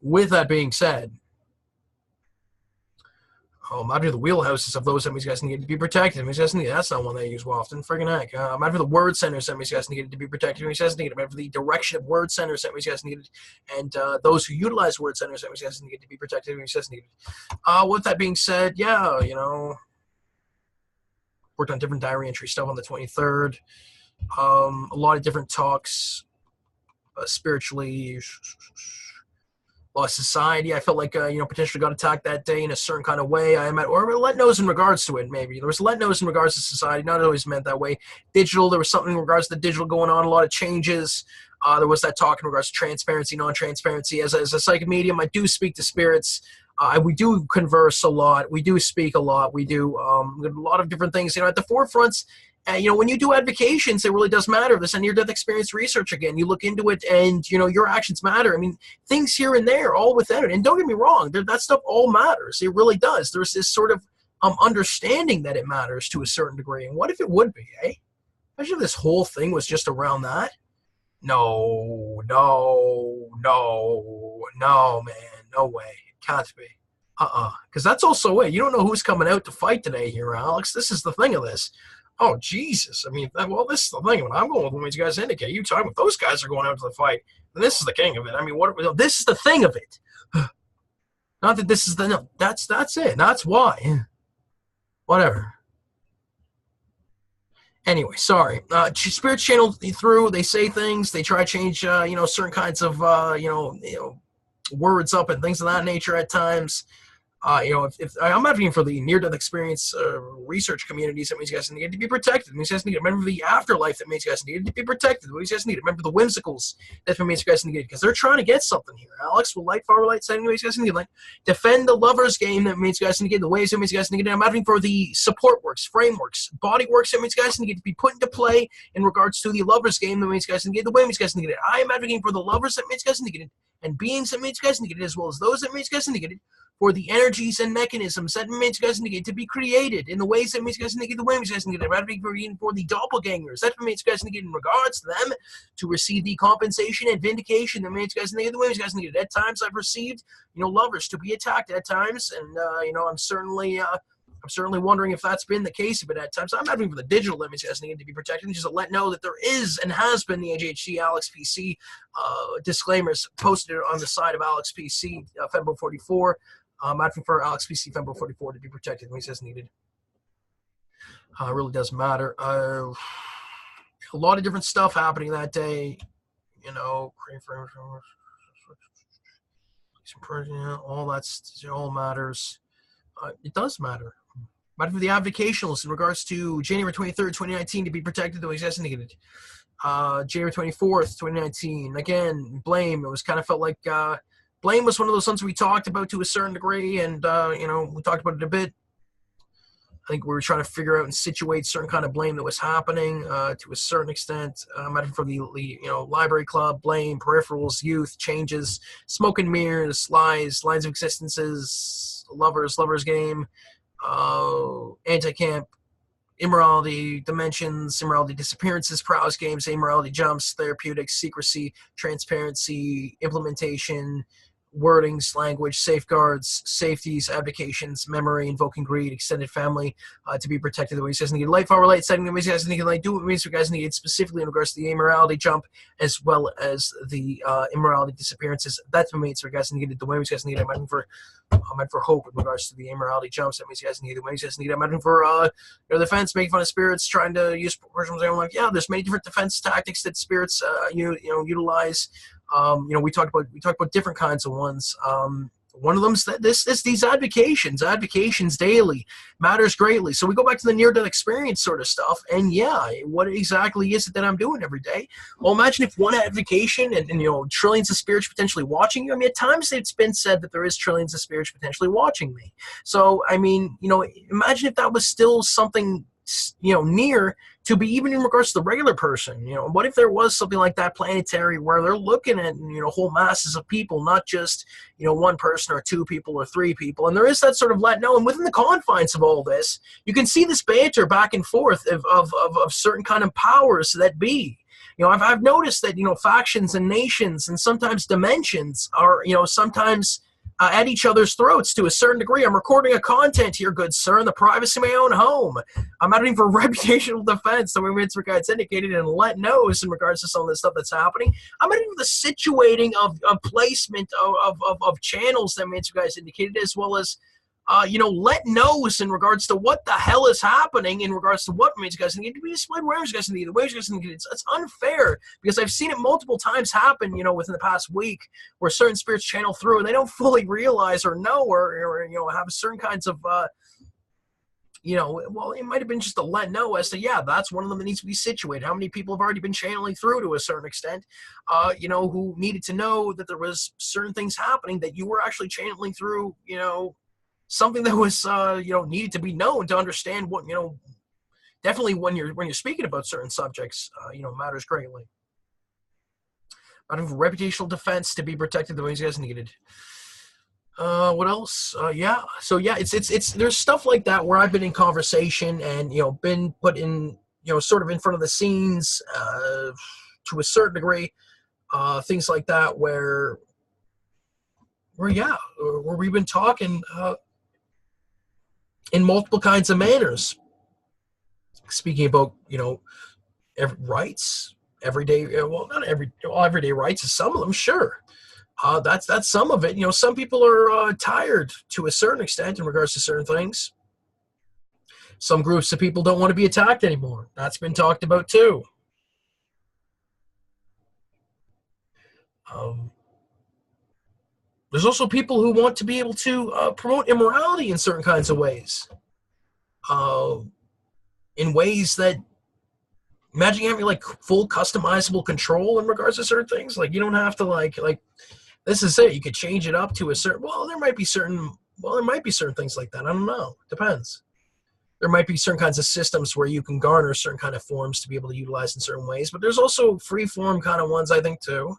With that being said, I'm after the wheelhouses of those enemies guys need to be protected. That's not one they use often. Friggin' heck. I'm after the word centers enemies guys needed to be protected. I'm after the direction of word centers enemies guys needed, and those who utilize word centers enemies guys needed to be protected. With that being said, worked on different diary entry stuff on the 23rd. A lot of different talks, spiritually. Society, I felt like potentially got attacked that day in a certain kind of way. Or let knows in regards to it. Maybe there was let knows in regards to society, not always meant that way. Digital, there was something in regards to the digital going on. A lot of changes. There was that talk in regards to transparency, non-transparency. As a psychic medium, I do speak to spirits. We do converse a lot. We do speak a lot. We do a lot of different things. At the forefronts. When you do advocations, it really does matter. This near-death experience research, again, you look into it and, your actions matter. I mean, things here and there, all within it. And don't get me wrong, that stuff all matters. It really does. There's this sort of understanding that it matters to a certain degree. And what if it would be, eh? Imagine if this whole thing was just around that. No, man. No way. It can't be. Because that's also it. You don't know who's coming out to fight today here, Alex. This is the thing of this. Oh, Jesus. I mean, this is the thing. When I'm going with what these guys indicate, you talking about those guys are going out to the fight, then this is the king of it. I mean, this is the thing of it. Not that this is that's it. That's why. Whatever. Anyway, sorry. Spirits channel through. They say things. They try to change, certain kinds of, words up and things of that nature at times. If I'm advocating for the near-death experience research communities, that means you guys need to be protected. It means you guys need to remember the afterlife. That means you guys need to be protected. It means you guys need to remember the whimsicals. That's what means you guys need to, because they're trying to get something here. Alex will light, far light, setting. You guys need to defend the lovers game. That means you guys need to get the ways. That means you guys need to get. I'm advocating for the support works, frameworks, body works. That means you guys need to be put into play in regards to the lovers game. That means you guys need to get the way. Means you guys need to get it. I am advocating for the lovers. That means you guys need to get it, and beings. That means you guys need to get it, as well as those. That means you guys need to get it. For the energies and mechanisms that makes you guys need to be created in the ways that makes you guys need the way you guys need for the doppelgangers. That makes you guys need in regards to them to receive the compensation and vindication that makes you guys need the way you guys need. At times I've received, lovers to be attacked at times, and I'm certainly I'm certainly wondering if that's been the case a bit at times. I'm not even for the digital limits as needed to be protected, just to let know that there is and has been the AJHC Alex PC disclaimers posted on the side of Alex PC Fembo 44. I'm asking for Alex PC Fembo 44 to be protected as needed. It really doesn't matter. A lot of different stuff happening that day. You know, all that's all matters. It does matter. Matter for the avocationalists in regards to January 23rd, 2019 to be protected though assassinated. January 24th, 2019. Again, blame. It was kind of felt like blame was one of those ones we talked about to a certain degree, and we talked about it a bit. I think we were trying to figure out and situate certain kind of blame that was happening to a certain extent. Matter for the library club, blame, peripherals, youth, changes, smoke and mirrors, lies, lines of existences, lovers game, anti-camp, immorality, dimensions, immorality disappearances, prowess games, amorality jumps, therapeutics, secrecy, transparency, implementation, wordings, language, safeguards, safeties, abdications, memory, invoking greed, extended family to be protected the way he says needed, light fall relate, setting the way he says needed, like do what means you guys needed specifically in regards to the amorality jump as well as the immorality disappearances. That's what means you guys needed the way you guys needed. I'm meant for hope in regards to the immorality jumps. That means you guys needed the way you guys needed. I'm meant for defense, making fun of spirits, trying to use proportions. I'm like, yeah, there's many different defense tactics that spirits utilize. We talked about different kinds of ones. One of them is these advocations daily matters greatly. So we go back to the near-death experience sort of stuff, and yeah, what exactly is it that I'm doing every day? Well, imagine if one advocation and trillions of spirits potentially watching you. I mean, at times it's been said that there is trillions of spirits potentially watching me. So I mean, imagine if that was still something near to be even in regards to the regular person. What if there was something like that planetary where they're looking at whole masses of people, not just one person or two people or three people, and there is that sort of let know. And within the confines of all this, you can see this banter back and forth of certain kind of powers that be. I've noticed that factions and nations and sometimes dimensions are sometimes at each other's throats to a certain degree. I'm recording a content here, good sir, in the privacy of my own home. I'm advocating for reputational defense, the way Mr. Guide's indicated, and let knows in regards to some of the stuff that's happening. I'm advocating for the situating of placement of channels that Mr. Guide's indicated, as well as let knows in regards to what the hell is happening in regards to what means guys need to be displayed, where you guys need, the ways you guys need. It's unfair because I've seen it multiple times happen, within the past week where certain spirits channel through and they don't fully realize or know or have certain kinds of, well, it might have been just a let know as to, yeah, that's one of them that needs to be situated. How many people have already been channeling through to a certain extent, who needed to know that there was certain things happening that you were actually channeling through, something that was, needed to be known to understand what, definitely when you're speaking about certain subjects, matters greatly. Out of reputational defense to be protected the way you guys needed. What else? Yeah. So yeah, it's there's stuff like that where I've been in conversation and, been put in, sort of in front of the scenes, to a certain degree, things like that where we've been talking, in multiple kinds of manners. Speaking about, rights, everyday, well, not everyday rights is some of them, sure. That's some of it. Some people are tired to a certain extent in regards to certain things. Some groups of people don't want to be attacked anymore. That's been talked about too. There's also people who want to be able to promote immorality in certain kinds of ways. In ways that, imagine having like full customizable control in regards to certain things. Like you don't have to like this is it. You could change it up to a certain. There might be certain things like that. I don't know. Depends. There might be certain kinds of systems where you can garner certain kind of forms to be able to utilize in certain ways. But there's also free form kind of ones, I think, too.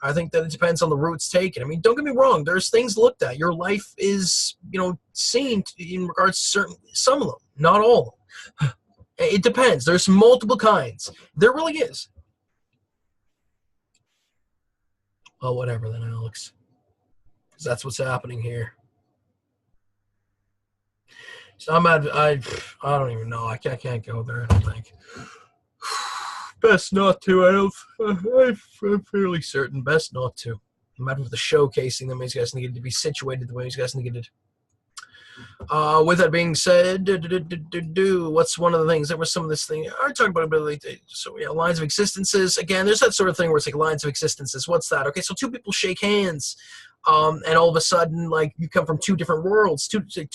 I think that it depends on the routes taken. I mean, don't get me wrong. There's things looked at. Your life is, seen in regards to certain, some of them, not all of them. It depends. There's multiple kinds. There really is. Well, whatever then, Alex. Because that's what's happening here. So I don't even know. I can't go there. I don't think. Best not to. I'm fairly certain. Best not to. No matter with the showcasing them, these guys needed to be situated the way these guys needed. With that being said, what's one of the things? There was some of this thing I talked about ability. So yeah, lines of existences. Again, there's that sort of thing where it's like lines of existences. What's that? Okay, so two people shake hands, and all of a sudden, like you come from two different worlds. Like,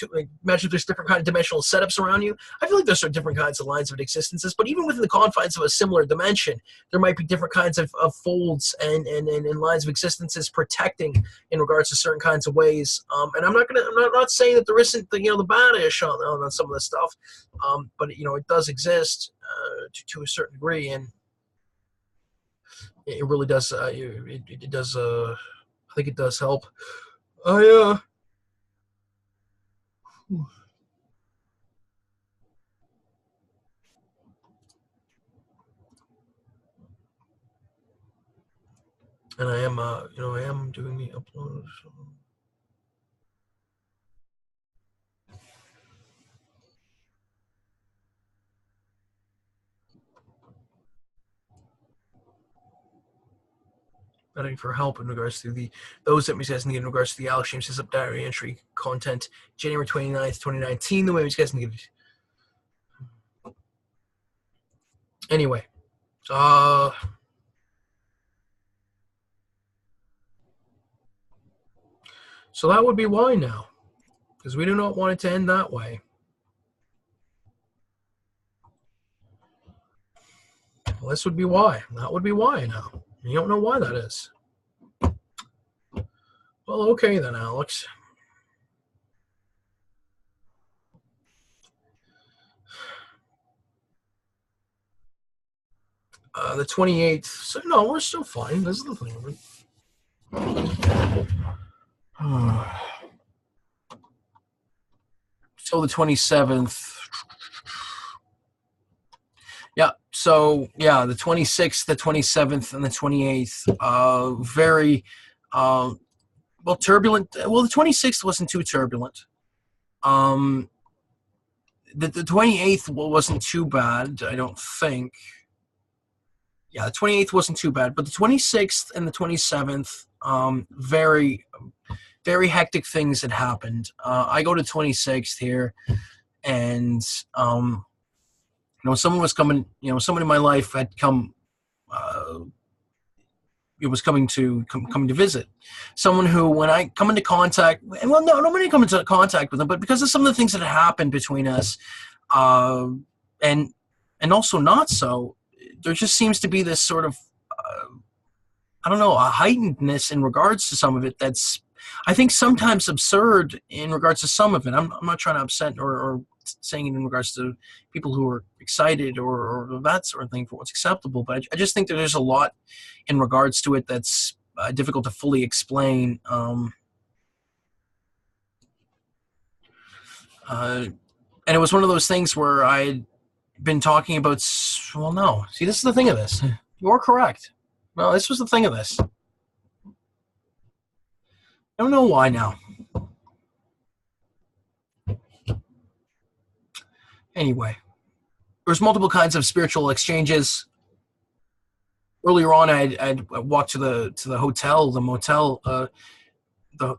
imagine if there's different kind of dimensional setups around you. I feel like there's different kinds of lines of existences, but even within the confines of a similar dimension, there might be different kinds of folds and lines of existences protecting in regards to certain kinds of ways. And I'm not saying that there isn't the bad-ish on some of this stuff, but it does exist to a certain degree, and it really does. It does. I think it does help. And I am doing the upload. So. Betting for help in regards to those that guys need in regards to the Alex James Hislop diary entry content, January 29th, 2019. The way you guys need. Anyway, so that would be why now, because we do not want it to end that way. Well, this would be why. That would be why now. You don't know why that is. Well, okay then, Alex. The 28th. So no, we're still fine. This is the thing of it. So the 27th. Yeah. So yeah, the 26th, the 27th, and the 28th. Very well, turbulent. Well, the 26th wasn't too turbulent. The 28th wasn't too bad, I don't think. Yeah, the 28th wasn't too bad, but the 26th and the 27th, very, very hectic things had happened. I go to 26th here, and someone was coming. Someone in my life had come. It was coming to visit. Someone who, when I come into contact, well, no, nobody come into contact with them, but because of some of the things that had happened between us, and also not so, there just seems to be this sort of, I don't know, a heightenedness in regards to some of it that's, I think, sometimes absurd in regards to some of it. I'm not trying to upset or saying it in regards to people who are excited or that sort of thing for what's acceptable, but I just think that there's a lot in regards to it that's difficult to fully explain. And it was one of those things where I'd been talking about, well, no. See, this is the thing of this. You're correct. No, this was the thing of this. I don't know why now. Anyway, there's multiple kinds of spiritual exchanges. Earlier on, I'd walked to the hotel, the motel, the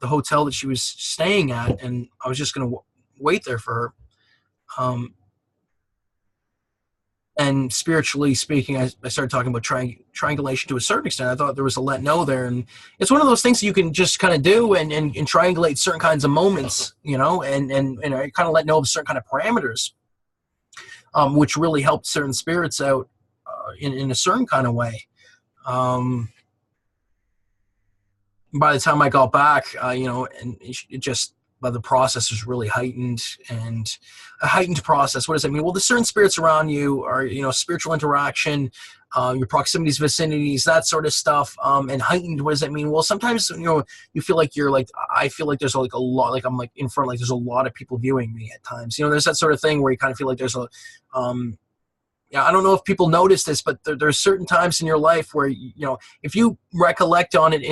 hotel that she was staying at, and I was just going to wait there for her. And spiritually speaking, I started talking about triangulation to a certain extent. I thought there was a let know there, and it's one of those things that you can just kind of do and triangulate certain kinds of moments, and I kind of let know of certain kind of parameters, which really helped certain spirits out in a certain kind of way. By the time I got back, and it just, the process was really heightened, and a heightened process. What does that mean? Well, the certain spirits around you are, spiritual interaction, your proximities, vicinities, that sort of stuff. And heightened, what does that mean? Well, sometimes, you feel like you're like, I feel like there's like a lot, like I'm like in front, like there's a lot of people viewing me at times. There's that sort of thing where you kind of feel like there's a, Yeah, I don't know if people notice this, but there's certain times in your life where, if you recollect on it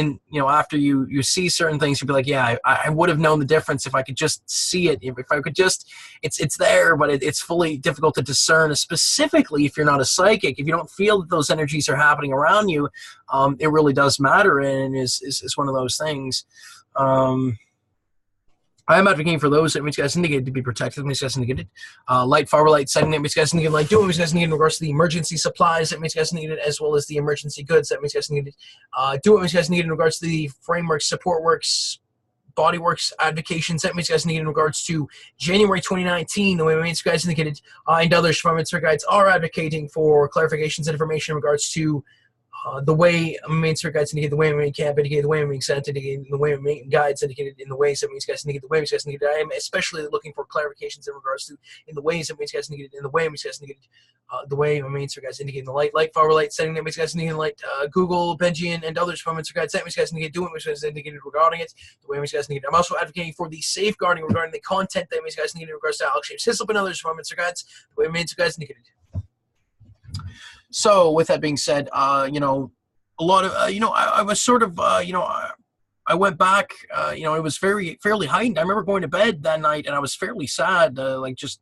after you see certain things, you'll be like, yeah, I would have known the difference if I could just see it. If I could just, it's there, but it's fully difficult to discern, specifically if you're not a psychic. If you don't feel that those energies are happening around you, it really does matter, and is one of those things. I am advocating for those that means guys indicated to be protected. That means guys indicated light, far light, setting. That means guys indicated light. Doing means guys indicated in regards to the emergency supplies. That means guys indicated as well as the emergency goods. That means guys indicated do it means guys indicated in regards to the frameworks, support works, body works, advocations. That means guys indicated in regards to January 2019. The way means guys indicated and others from its guides are advocating for clarifications and information in regards to the way main spirit guides indicated, the way main camp indicated, the way main sent indicated, the way main guides indicated, in the ways that means guys indicated, the way means guys indicated. I am especially looking for clarifications in regards to in the ways that means guys indicated, in the way means guys indicated, the way main spirit guides indicating the light, far light, setting that means guys indicating light, Google, Benji, and others from main spirit guides that means guys indicated, doing means guys indicated regarding it, the way means guys indicated. I'm also advocating for the safeguarding regarding the content that means guys indicated in regards to Alex James Hislop and others from main spirit guides, the way means guys indicated. So with that being said, a lot of, I was sort of, I went back, it was fairly heightened. I remember going to bed that night and I was fairly sad, just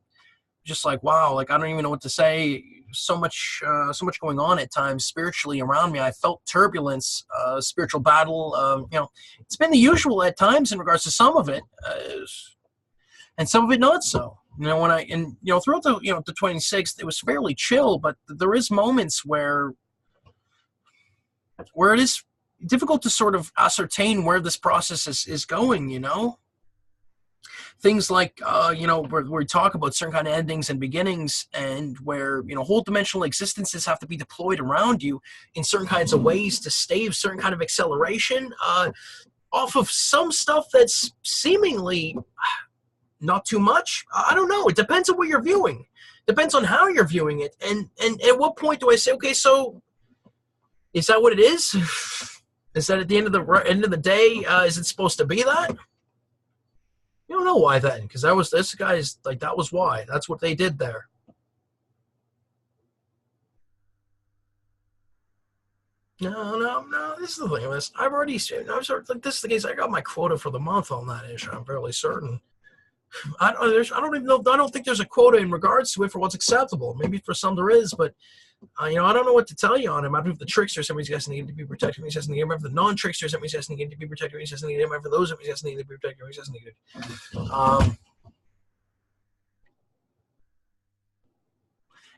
like, wow, like, I don't even know what to say. So much going on at times spiritually around me. I felt turbulence, spiritual battle. It's been the usual at times in regards to some of it, and some of it not so. Throughout the 26th, it was fairly chill, but there is moments where it is difficult to sort of ascertain where this process is going, Things like, where we talk about certain kind of endings and beginnings, and where, whole dimensional existences have to be deployed around you in certain kinds of ways to stave certain kind of acceleration off of some stuff that's seemingly not too much. I don't know. It depends on what you're viewing. Depends on how you're viewing it. And at what point do I say, okay, so is that what it is? Is that at the end of the day, is it supposed to be that? You don't know why then, because that was why. That's what they did there. No. This is the thing with this. This is the case. I got my quota for the month on that issue. I'm fairly certain. I don't even know. I don't think there's a quota in regards to it for what's acceptable. Maybe for some there is, but I don't know what to tell you on him. I believe the tricksters, somebody's guys need to be protected. He's just needed. Remember the non-tricksters, somebody's guys need to be protected. He's just needed. Remember those, somebody's guys need to be protected. He's just needed.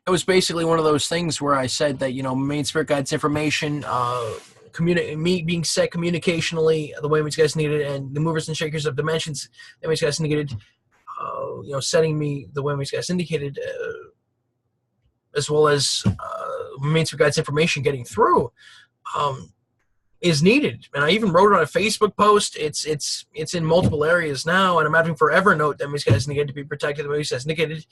It was basically one of those things where I said that main spirit guides information. Me being set communicationally the way which guys needed, and the movers and shakers of dimensions that which guys indicated, setting me the way which guys indicated, as well as main spirit guides information getting through, is needed. And I even wrote it on a Facebook post. It's in multiple areas now, and I'm having for Evernote that which guys needed to be protected the way which guys indicated.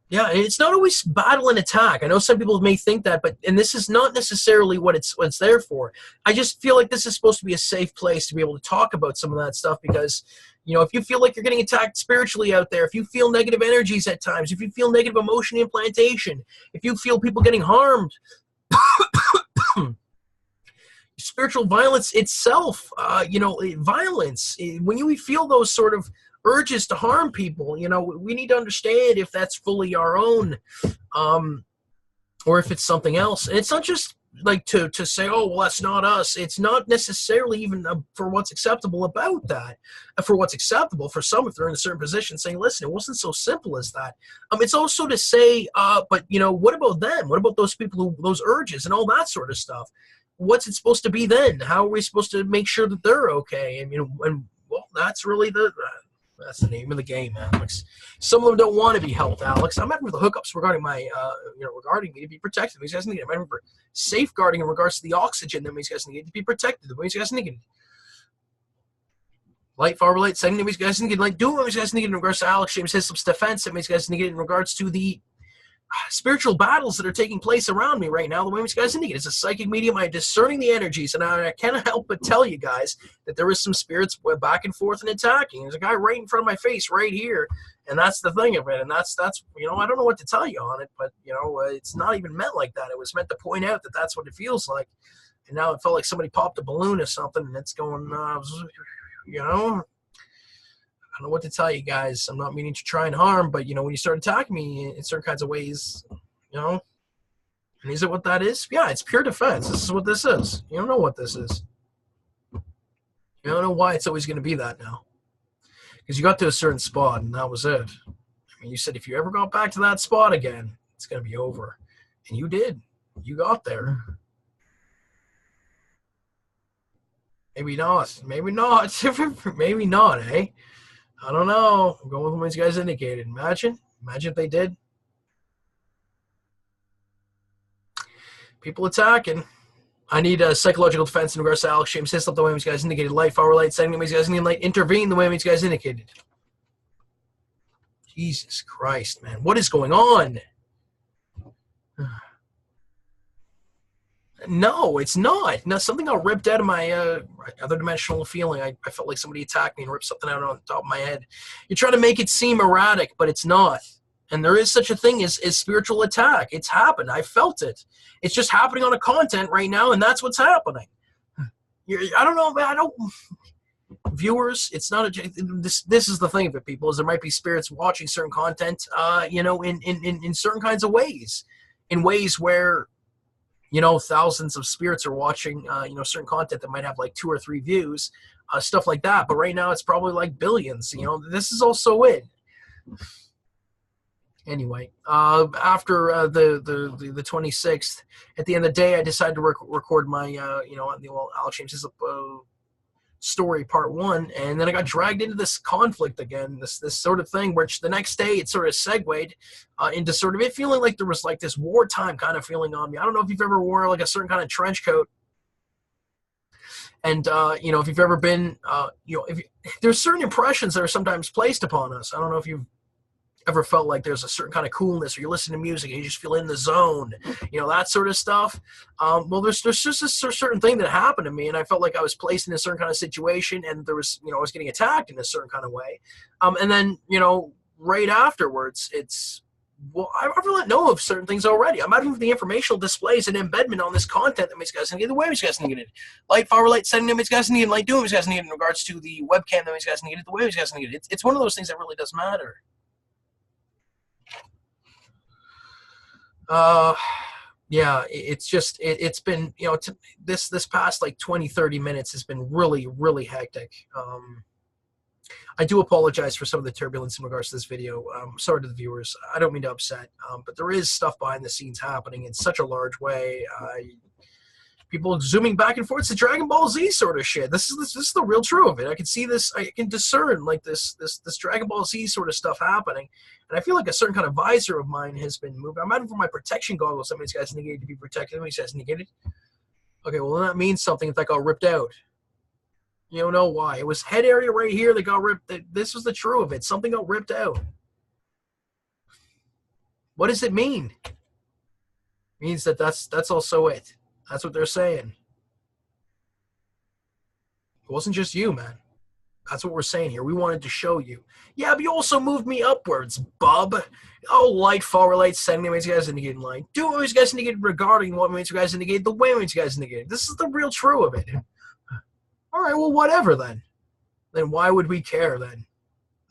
Yeah, it's not always battle and attack. I know some people may think that, and this is not necessarily what it's there for. I just feel like this is supposed to be a safe place to be able to talk about some of that stuff, because, if you feel like you're getting attacked spiritually out there, if you feel negative energies at times, if you feel negative emotion implantation, if you feel people getting harmed, spiritual violence itself, violence, when you feel those sort of urges to harm people, we need to understand if that's fully our own, or if it's something else. And it's not just like to say, oh, well, that's not us. It's not necessarily even for what's acceptable about that. For what's acceptable for some, if they're in a certain position, saying, listen, it wasn't so simple as that. It's also to say, but what about them? What about those people those urges and all that sort of stuff? What's it supposed to be then? How are we supposed to make sure that they're okay? And well, that's really that's the name of the game, Alex. Some of them don't want to be helped, Alex. I'm having the hookups regarding my, regarding me to be protected. These guys need it. I'm having for safeguarding in regards to the oxygen that these guys need to be protected. The these guys need light, far light, setting these guys need like doing what these guys need in regards to Alex James Hislop's defense. That these guys need in regards to the spiritual battles that are taking place around me right now. The way these guys indicate, it's a psychic medium. I'm discerning the energies, and I cannot help but tell you guys that there is some spirits back and forth and attacking. There's a guy right in front of my face right here, and that's the thing of it. And that's you know, I don't know what to tell you on it, but you know, it's not even meant like that. It was meant to point out that that's what it feels like. And now it felt like somebody popped a balloon or something, and it's going, you know. I don't know what to tell you guys. I'm not meaning to try and harm, but, you know, when you start attacking me in certain kinds of ways, you know, and is it what that is? Yeah, it's pure defense. This is what this is. You don't know what this is. You don't know why it's always going to be that now. Because you got to a certain spot, and that was it. I mean, you said if you ever got back to that spot again, it's going to be over. And you did. You got there. Maybe not. Maybe not. Maybe not, eh? I don't know. I'm going with what these guys indicated. Imagine if they did. People attacking. I need a psychological defense in regards to Alex James Hislop, the way these guys indicated. Light, forward light, setting the way these guys indicated. Light, intervene the way these guys indicated. Jesus Christ, man. What is going on? No, it's not. No, something got ripped out of my other dimensional feeling. I felt like somebody attacked me and ripped something out on the top of my head. You're trying to make it seem erratic, but it's not. And there is such a thing as spiritual attack. It's happened. I felt it. It's just happening on a content right now, and that's what's happening. I don't know, man. Viewers, it's not a. This is the thing of it, people. Is there might be spirits watching certain content, you know, in certain kinds of ways, in ways where, you know, thousands of spirits are watching, you know, certain content that might have like 2 or 3 views, stuff like that. But right now it's probably like billions. You know, this is also it. Anyway, after the 26th, at the end of the day, I decided to record my, you know, the Alex James Hislop story part 1, and then I got dragged into this conflict again, this sort of thing, which the next day it sort of segued into sort of it feeling like there was like this wartime kind of feeling on me. I don't know if you've ever worn like a certain kind of trench coat, and you know, if you've ever been, you know, there's certain impressions that are sometimes placed upon us. I don't know if you've ever felt like there's a certain kind of coolness, or you listen to music and you just feel in the zone, you know, that sort of stuff. Well, there's just a certain thing that happened to me, and I felt like I was placed in a certain kind of situation, and there was, you know, I was getting attacked in a certain kind of way. And then, you know, right afterwards, it's, well, I've let know of certain things already. I'm having the informational displays and embedment on this content that these guys need, the way these guys need it. Light, forward light, setting them, these guys need, light, doing these guys need in regards to the webcam that these guys need, the way these guys need it. It's one of those things that really does matter. Yeah, it's just, it's been, you know, this past like 20-30 minutes has been really hectic. I do apologize for some of the turbulence in regards to this video. Sorry to the viewers. I don't mean to upset, but there is stuff behind the scenes happening in such a large way. People zooming back and forth. It's the Dragon Ball Z sort of shit. This is the real true of it. I can see this. I can discern like this Dragon Ball Z sort of stuff happening, and I feel like a certain kind of visor of mine has been moved. I'm adding for my protection goggles. Some of these guys negated to be protected. Some of these guys negated. Okay, well then that means something if that got ripped out. You don't know why. It was head area right here that got ripped. This was the true of it. Something got ripped out. What does it mean? It means that that's also it. That's what they're saying. It wasn't just you, man. That's what we're saying here. We wanted to show you. Yeah, but you also moved me upwards, bub. Oh, light, forward light, sending me, you guys indicated light. Do what you guys indicated regarding what you guys indicated, the way you guys indicated. This is the real true of it. All right, well, whatever then. Then why would we care then?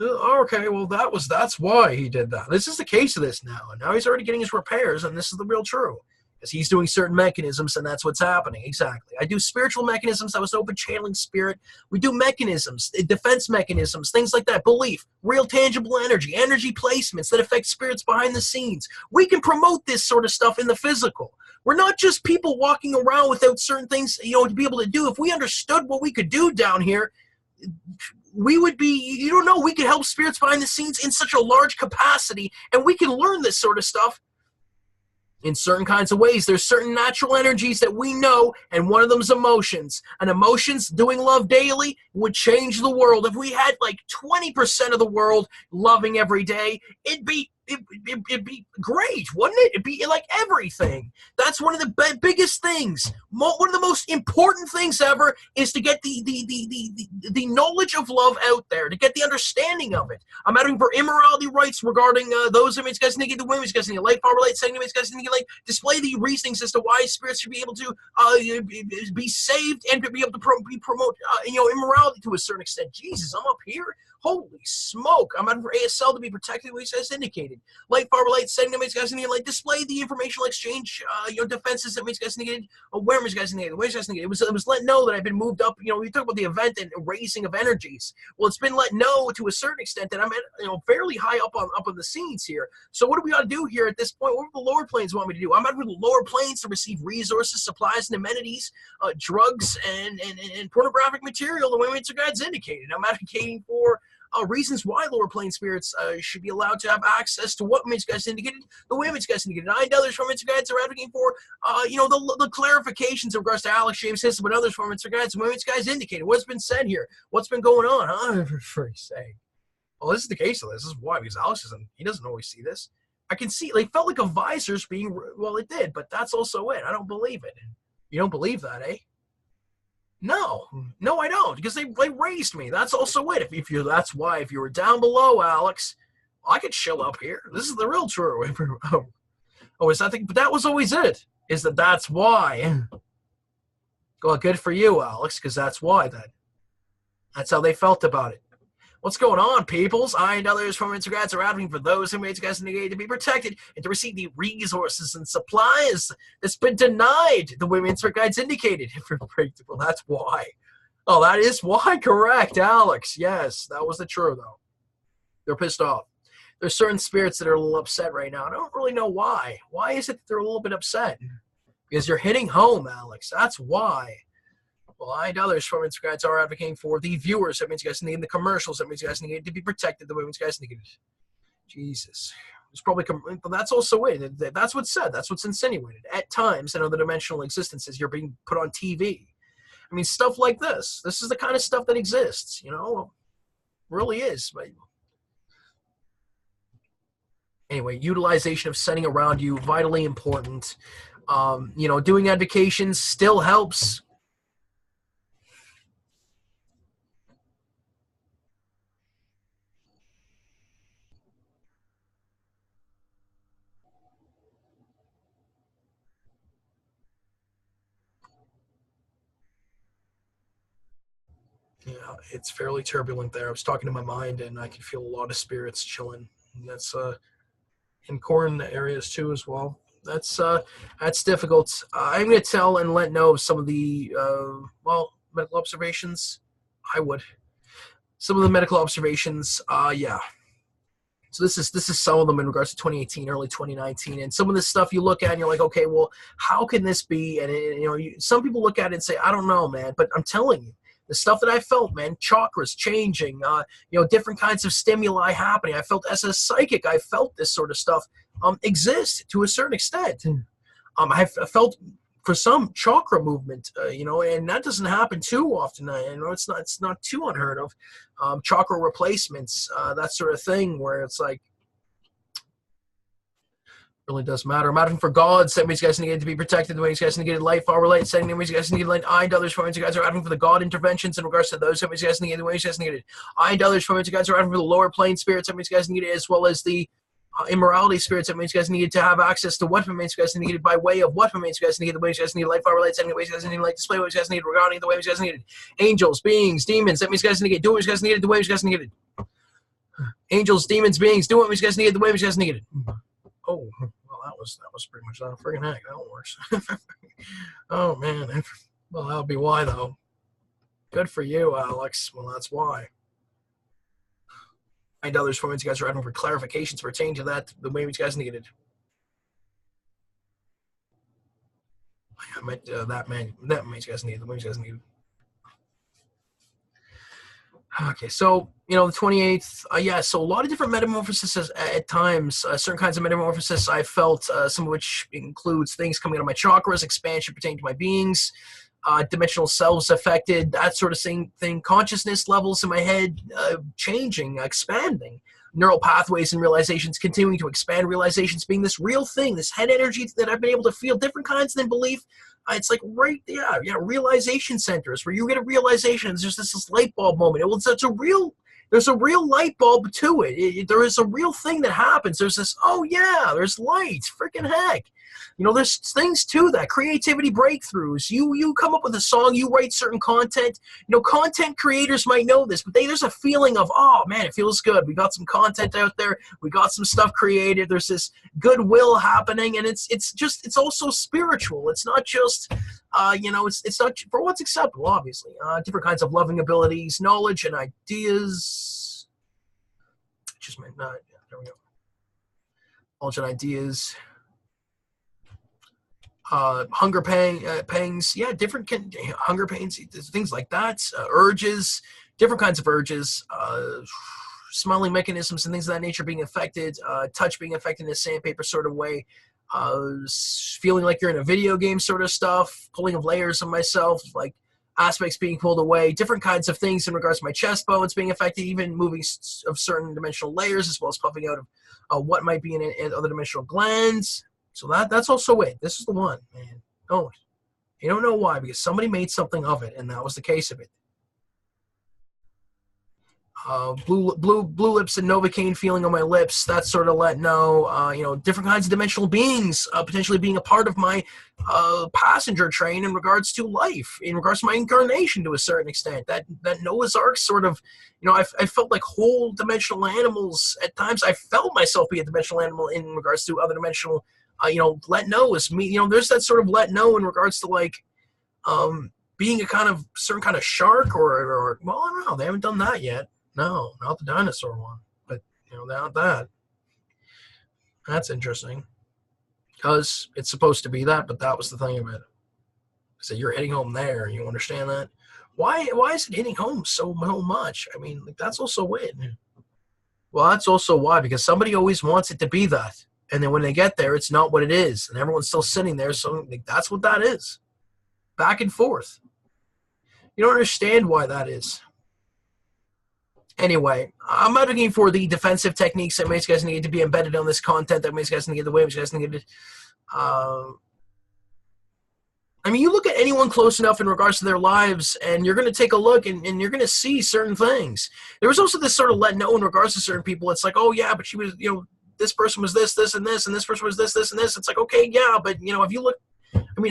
Okay, well, that's why he did that. This is the case of this now. And now he's already getting his repairs, and this is the real true. Because he's doing certain mechanisms, and that's what's happening. Exactly. I do spiritual mechanisms. I was open channeling spirit. We do mechanisms, defense mechanisms, things like that. Belief, real tangible energy placements that affect spirits behind the scenes. We can promote this sort of stuff in the physical. We're not just people walking around without certain things, you know, to be able to do. If we understood what we could do down here, we would be, you don't know, we could help spirits behind the scenes in such a large capacity, and we can learn this sort of stuff in certain kinds of ways. There's certain natural energies that we know, and one of them is emotions. And emotions, doing love daily, would change the world. If we had like 20% of the world loving every day, it'd be it'd be great, wouldn't it? It'd be like everything. That's one of the biggest things. One of the most important things ever is to get the knowledge of love out there, to get the understanding of it. I'm asking for immorality rights regarding those image guys need the women's guys need life, power, relate, second image guys need like display the reasonings as to why spirits should be able to be saved and to be able to promote immorality to a certain extent. Jesus, I'm up here. Holy smoke! I'm asking for ASL to be protected, which as indicated. Light, power, light, setting that makes guys need like display the informational exchange, defenses that makes guys needed, awareness guys needed, awareness guys needed. It was let know that I've been moved up. We talk about the event and raising of energies. Well, it's been let know to a certain extent that I'm fairly high up on the scenes here. So what do we got to do here at this point? What do the lower planes want me to do? I'm asking for the lower planes to receive resources, supplies, and amenities, drugs, and pornographic material the way it's guides indicated. I'm advocating for reasons why lower plane spirits should be allowed to have access to what image guys indicated, the way image guys indicated. $9 from image guides are advocating for, the clarifications in regards to Alex James Hislop and others from image guides, what image guys indicated. What's been said here? What's been going on? For freak's sake. Well, this is the case of this. This is why, because Alex doesn't always see this. I can see, they felt like a visor's being, well, it did, but that's also it. I don't believe it. You don't believe that, eh? No, I don't, because they raised me. That's also it. That's why if you were down below, Alex, I could chill up here. This is the real true. Oh, is that the, but that was always it. That's why? Well, good for you, Alex, because that's why then. That's how they felt about it. What's going on, peoples? I and others from Instagrams are advocating for those who made guys negate to be protected and to receive the resources and supplies that's been denied. The women's guides indicated. For predictable, that's why. Oh, that is why. Correct, Alex. Yes, that was the true though. They're pissed off. There's certain spirits that are a little upset right now. I don't really know why. Why is it that they're a little bit upset? Because you're hitting home, Alex. That's why. Well, I and others from Instagrams are advocating for the viewers that means guys need, the commercials that means guys need to be protected the way guys need. Jesus. It's probably, but that's also it. That's what's said. That's what's insinuated. At times, in other dimensional existences, you're being put on TV. I mean, stuff like this. This is the kind of stuff that exists, really is. But anyway, utilization of setting around you, vitally important. Doing advocations still helps. Yeah, it's fairly turbulent there. I was talking to my mind, and I can feel a lot of spirits chilling. And that's in corn areas too as well. That's difficult. I'm going to tell and let know some of the medical observations. I would. Some of the medical observations. Yeah. So this is some of them in regards to 2018, early 2019, and some of this stuff you look at and you're like, okay, well, how can this be? And some people look at it and say, I don't know, man, but I'm telling you. The stuff that I felt, man, chakras changing, different kinds of stimuli happening. I felt as a psychic, I felt this sort of stuff exist to a certain extent. I felt for some chakra movement, and that doesn't happen too often. It's not too unheard of. Chakra replacements, that sort of thing, where it's like, really does matter. I'm asking for gods that means guys need to be protected. The way guys need life, all relate, setting the ways guys need light. I and others from you guys are asking for the god interventions in regards to those that means guys need the ways guys needed. I and others from you guys are asking for the lower plane spirits that means guys needed, as well as the immorality spirits that means guys needed to have access to what means guys needed by way of what means guys needed. The ways guys need life, all relate, setting the ways guys need light, display what guys need regarding the ways guys needed. Angels, beings, demons that means guys needed. Do what guys needed. The ways guys needed. Angels, demons, beings, do what guys needed. The ways guys needed. Oh. That was pretty much that. Friggin' heck, that one works. Oh, man. Well, that would be why, though. Good for you, Alex. Well, that's why. And others from you guys are asking for clarifications pertaining to that, the way you guys needed. I meant that means you guys needed, the way you guys needed. Okay, so, the 28th, so a lot of different metamorphoses at times, certain kinds of metamorphosis I felt, some of which includes things coming out of my chakras, expansion pertaining to my beings, dimensional selves affected, that sort of thing, consciousness levels in my head changing, expanding, neural pathways and realizations, continuing to expand realizations, being this real thing, this head energy that I've been able to feel, different kinds than belief. It's like realization centers where you get a realization. It's just this light bulb moment. There's a real light bulb to it. There is a real thing that happens. There's this, oh yeah, there's light, freaking heck. There's things to that. Creativity breakthroughs. You come up with a song, you write certain content. Content creators might know this, but there's a feeling of, oh man, it feels good. We got some content out there. We got some stuff created. There's this goodwill happening, and it's also spiritual. It's not just, it's not for what's acceptable, obviously. Different kinds of loving abilities, knowledge, and ideas. Just meant not. There we go. Knowledge and ideas. Hunger pangs, different hunger pains, things like that, urges, different kinds of urges, smelling mechanisms and things of that nature being affected, touch being affected in a sandpaper sort of way, feeling like you're in a video game sort of stuff, pulling of layers of myself, like aspects being pulled away, different kinds of things in regards to my chest bones being affected, even moving of certain dimensional layers, as well as puffing out of what might be in other dimensional glands. So that's also it. This is the one, man. You don't know why, because somebody made something of it, and that was the case of it. Blue lips and Novocaine feeling on my lips. That sort of let know, different kinds of dimensional beings potentially being a part of my passenger train in regards to life, in regards to my incarnation to a certain extent. That Noah's Ark sort of, I felt like whole dimensional animals. At times I felt myself be a dimensional animal in regards to other dimensional let know is me. There's that sort of let know in regards to like being a kind of certain kind of shark or well, I don't know. They haven't done that yet. No, not the dinosaur one, but not that. That's interesting because it's supposed to be that, but that was the thing of it. So you're hitting home there. You understand that? Why is it hitting home so much? I mean, like, that's also it. Well, that's also why, because somebody always wants it to be that. And then when they get there, it's not what it is. And everyone's still sitting there. So that's what that is. Back and forth. You don't understand why that is. Anyway, I'm advocating for the defensive techniques that makes guys need to be embedded on this content, that makes guys need the way makes guys need it. You look at anyone close enough in regards to their lives, and you're going to take a look, and you're going to see certain things. There was also this sort of let know in regards to certain people. It's like, oh, yeah, but she was, this person was this, and this, and this person was this, and this. It's like, okay, yeah, but, if you look,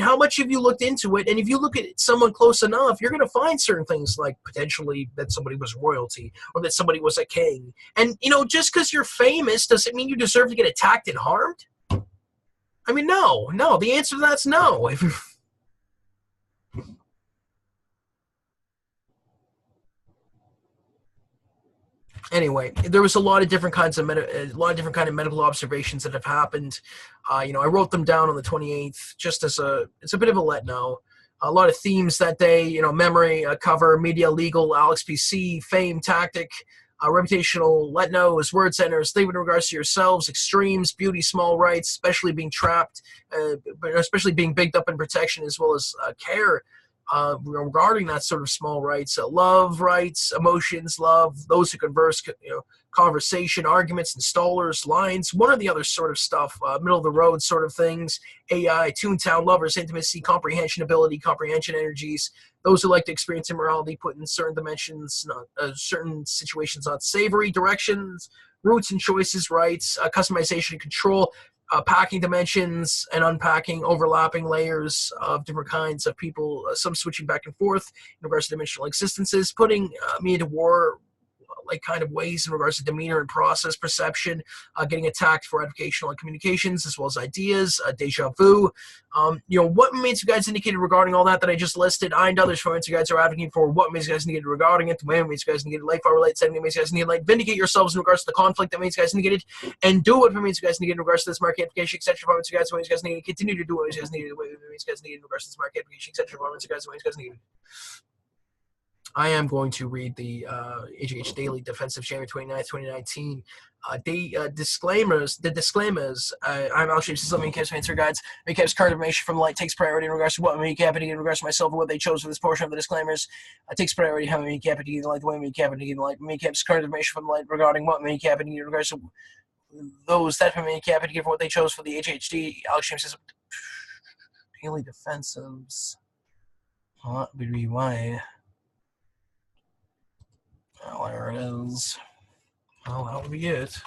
how much have you looked into it? And if you look at someone close enough, you're going to find certain things like potentially that somebody was royalty or that somebody was a king. And, just because you're famous, does it mean you deserve to get attacked and harmed? No. The answer to that's no. Anyway, there was a lot of different kinds of medical observations that have happened. I wrote them down on the 28th, just as it's a bit of a let know. A lot of themes that day, memory, cover, media, legal, Alex PC, fame, tactic, reputational, let know, as word centers, leave in regards to yourselves, extremes, beauty, small rights, especially being trapped, especially being bigged up in protection, as well as care. Regarding that sort of small rights, love rights, emotions, love, those who converse, conversation, arguments, installers, lines, one or the other sort of stuff, middle of the road sort of things, AI, Toontown, lovers, intimacy, comprehension ability, comprehension energies, those who like to experience immorality, put in certain dimensions, certain situations, not savory, directions, roots and choices, rights, customization and control, packing dimensions and unpacking, overlapping layers of different kinds of people, some switching back and forth in regards to dimensional existences, putting me into war like kind of ways in regards to demeanor and process perception, getting attacked for educational and communications, as well as ideas, deja vu. What means you guys indicated regarding all that I just listed, I and others for you guys are advocating for what means you guys indicated regarding it, when means you guys indicated life are related, setting means you guys indicated like vindicate yourselves in regards to the conflict that means you guys indicated, and do what means you guys indicated in regards to this market application, etc. For you guys, means you guys need to continue to do what you guys needed, what means you guys needed in regards to this market application, etc. For you guys, means you guys needed. I am going to read the AJH Daily Defensives January 29th, 2019. Disclaimers. The disclaimers. I'm Alex James Hislop, Meecaps Answer Guides. Meecaps current information from light takes priority in regards to what Meecap in regards to myself and what they chose for this portion of the disclaimers. Takes priority how Meecap in light, the way Meecap in light. Meecap's current information from light regarding what Meecap in regards to those that Meecap in for what they chose for the AJHD. Alex James Hislop Daily Defensives. What would be why? Oh, there it is. Well, that would be it.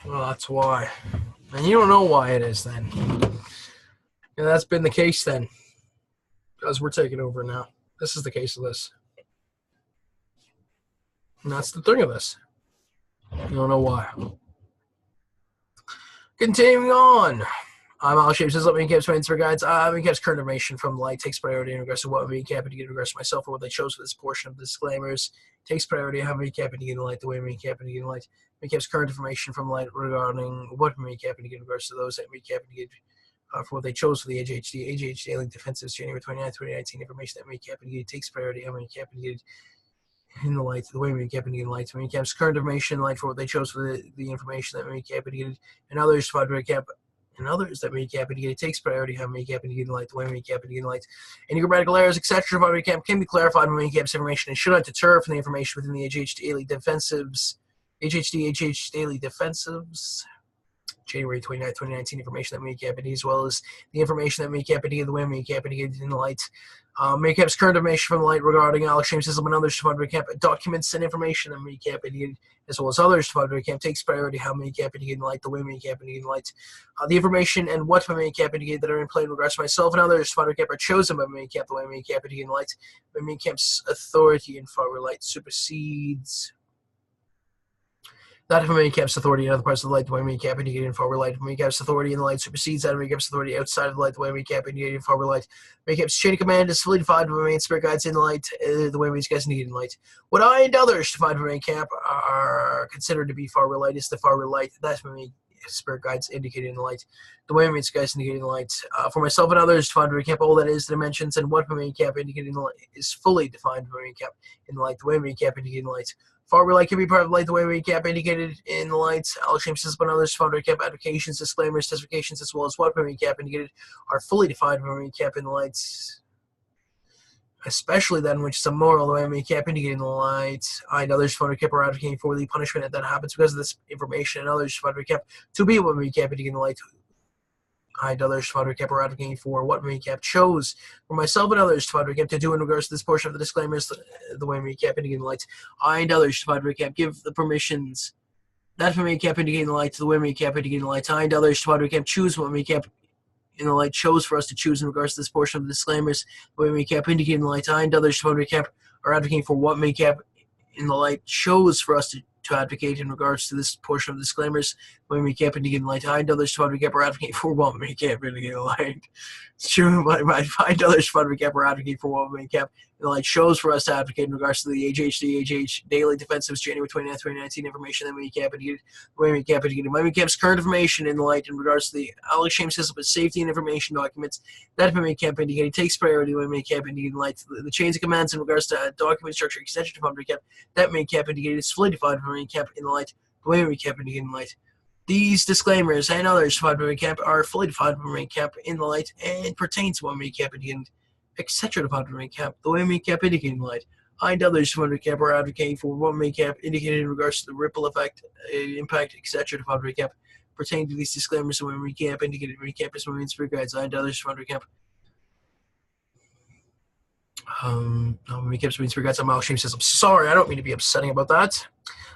Well, that's why. And you don't know why it is then. And that's been the case then. Because we're taking over now. This is the case of this. And that's the thing of this. You don't know why. Continuing on. I'm Alex James Hislop, Meecap's Answer Guides. Meecap's current information from light takes priority in regards to what Meecap and in regards to myself or what they chose for this portion of the disclaimers. Takes priority how Meecap and in light, the way Meecap and in light. Meecap's current information from light regarding what Meecap and in regards to those that Meecap and for what they chose for the AJH Daily Defensives January 29th, 2019 information that Meecap and takes priority how Meecap and in the light, the way Meecap and in light. Meecap's current information light for what they chose for the information that Meecap and others for Meecap and others that Meecap and takes priority how Meecap and light, the way Meecap and light. Any grammatical errors, etc. about Meecap can be clarified by Meecap's information and should not deter from the information within the AJH Daily Defensives. AJH Daily Defensives. January 29th, 2019 information that Meecap and as well as the information that Meecap and the way Meecap and in the light. Meecap's current information from the light regarding Alex James Hislop and others to Meecap documents and information that Meecap and as well as others to Meecap takes priority how Meecap and in light, the way Meecap and in light. The information and what Meecap and that are in play in regards to myself and others to Meecap are chosen by Meecap, the way Meecap and in light. But Meecap's authority in far light supersedes that of Meecap's authority in other parts of the light, the way Meecap indicated in forward light. Meecap's authority in the light supersedes that of Meecap's authority outside of the light, the way Meecap indicated in forward light. Meecap's chain of command is fully defined by main spirit guides in the light, the way Meecap's indicated in light. What I and others defined by Meecap are considered to be forward light is the forward light. That's what spirit guides indicated in the light. The way Meecap's indicated in the light. For myself and others defined by Meecap, all that is the dimensions and what Meecap indicated in the light is fully defined by Meecap in the light, the way Meecap indicated in the light. Forward light can be part of the light the way Meecap indicated in the lights. Alex James Hislop and others found Meecap applications, disclaimers, specifications, as well as what Meecap indicated are fully defined by Meecap in the lights. Especially that in which some moral the way Meecap indicated in the lights. I and others found Meecap are advocating for the punishment that happens because of this information, and others found Meecap to be what Meecap indicated in the light. I and others found Meecap are advocating for what Meecap chose for myself and others found Meecap to do in regards to this portion of the disclaimers, the way Meecap indicating the light. I and others found Meecap give the permissions that for Meecap indicating the light, the way Meecap indicating the light. I and others found Meecap choose what Meecap in the light chose for us to choose in regards to this portion of the disclaimers, the way Meecap indicating the light. I and others found Meecap are advocating for what Meecap in the light chose for us to advocate in regards to this portion of the disclaimers. When Meecap indicating the light, I and others to Meecap are advocating for what Meecap indicating the light. It's true, but I and others to Meecap are advocating for what Meecap in the light shows for us to advocate in regards to the AJH Daily Defensives January 29th, 2019 information that Meecap indicated. When Meecap indicated Meecap's current information in the light in regards to the Alex James Hislop safety and information documents that Meecap indicated takes priority when Meecap indicated the light. The chains of commands in regards to document structure extension to Meecap that Meecap indicated is fully defined for Meecap in the light. The way Meecap indicated in the light. These disclaimers and others defined by Meecap are fully defined by Meecap in the light and pertain to what Meecap indicated, etc. defined by Meecap, the way Meecap indicated in the light. I and others defined by Meecap are advocating for what Meecap indicated in regards to the ripple effect, impact, etc. defined by Meecap pertain to these disclaimers, the way Meecap indicated. Meecap is my main spirit guides. I and others defined by Meecap We kept speaking for guys. I'm Alex James Hislop. Sorry, I don't mean to be upsetting about that.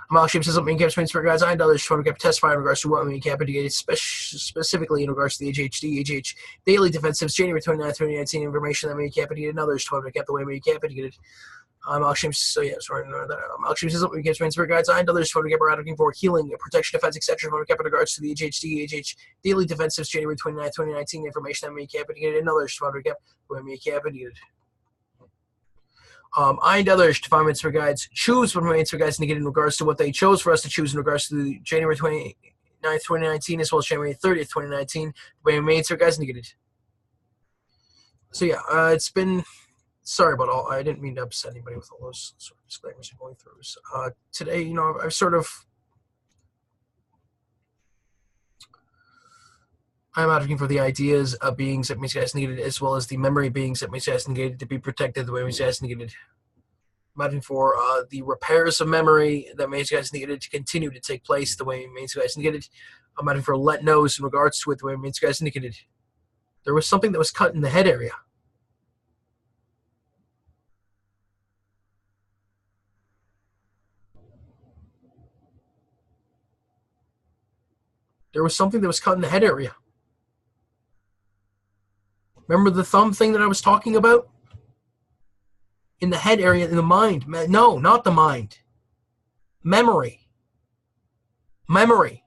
I'm Alex James Hislop. We kept speaking for guys. I and others trying to testify in regards to what we kept specifically in regards to the AJH Daily Defensives January 29, 2019 information that we kept and others trying to kept the way we kept it. I'm Alex James. So yeah, sorry, no, that. I'm Alex James Hislop. We kept speaking for guys. I and others trying to get advocating for healing, protection, defense, etc. Trying to kept in regards to the AJH Daily Defensives January 29, 2019 information that we kept and others trying to kept the way we kept it. I and others to find for guides choose what for guides negate in regards to what they chose for us to choose in regards to the January 29th, 2019, as well as January 30th, 2019, the way for guides negated. So yeah, it's been, sorry about all, I didn't mean to upset anybody with all those sort of disclaimers you're going through. So, today, you know, I'm advocating for the ideas of beings that makes guys needed, as well as the memory beings that makes guys needed to be protected the way makes guys needed. I'm advocating for the repairs of memory that makes guys needed to continue to take place the way makes guys needed. I'm advocating for let knows in regards to it the way makes guys needed. There was something that was cut in the head area. There was something that was cut in the head area. Remember the thumb thing that I was talking about? In the head area, in the mind. No, not the mind. Memory. Memory.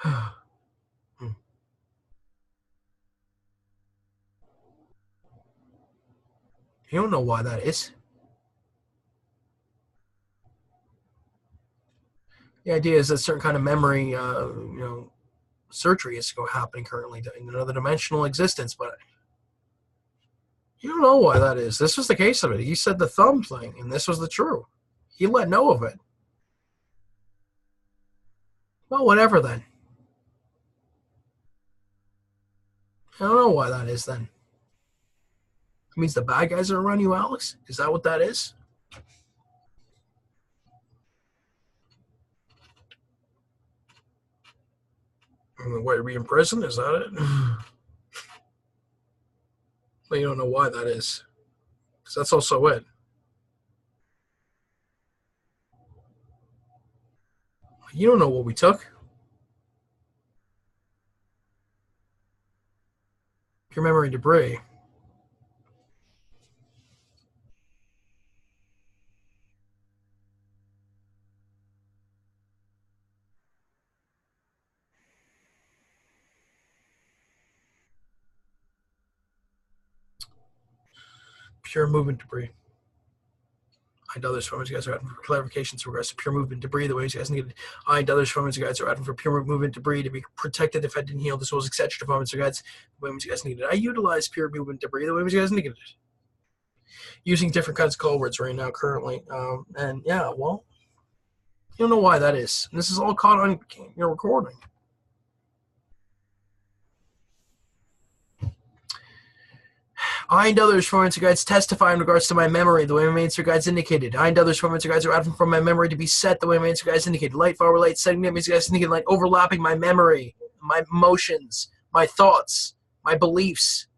You don't know why that is. The idea is that certain kind of memory, surgery is happening currently in another dimensional existence, but you don't know why that is. This was the case of it. He said the thumb thing, and this was the true. He let know of it. Well, whatever then. I don't know why that is then. It means the bad guys are around you, Alex? Is that what that is? What, to be in prison? Is that it? But you don't know why that is. Because that's also it. You don't know what we took. Pure memory debris. Pure movement debris. I and others from you guys are asking for clarifications in regards to pure movement debris, the ways you guys needed. I and others from you guys are asking for pure movement debris to be protected, defended, and healed, as well as etc. Performance guides, the way you guys needed. I utilize pure movement debris the way you guys needed it. Using different kinds of call words right now currently. And yeah, well, you don't know why that is. And this is all caught on your recording. I and others forensic guides testify in regards to my memory, the way my main guides indicated. I and others forensic guides are asking for my memory to be set the way my main guides indicated. Light, forward, light, setting that means guides indicated, like overlapping my memory, my emotions, my thoughts, my beliefs,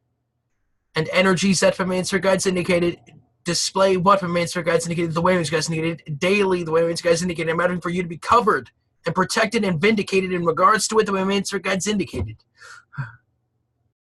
and energies that my main guides indicated. Display what my main guides indicated, the way my guides indicated daily, the way my guides indicated. I'm asking for you to be covered and protected and vindicated in regards to it, the way my guides indicated.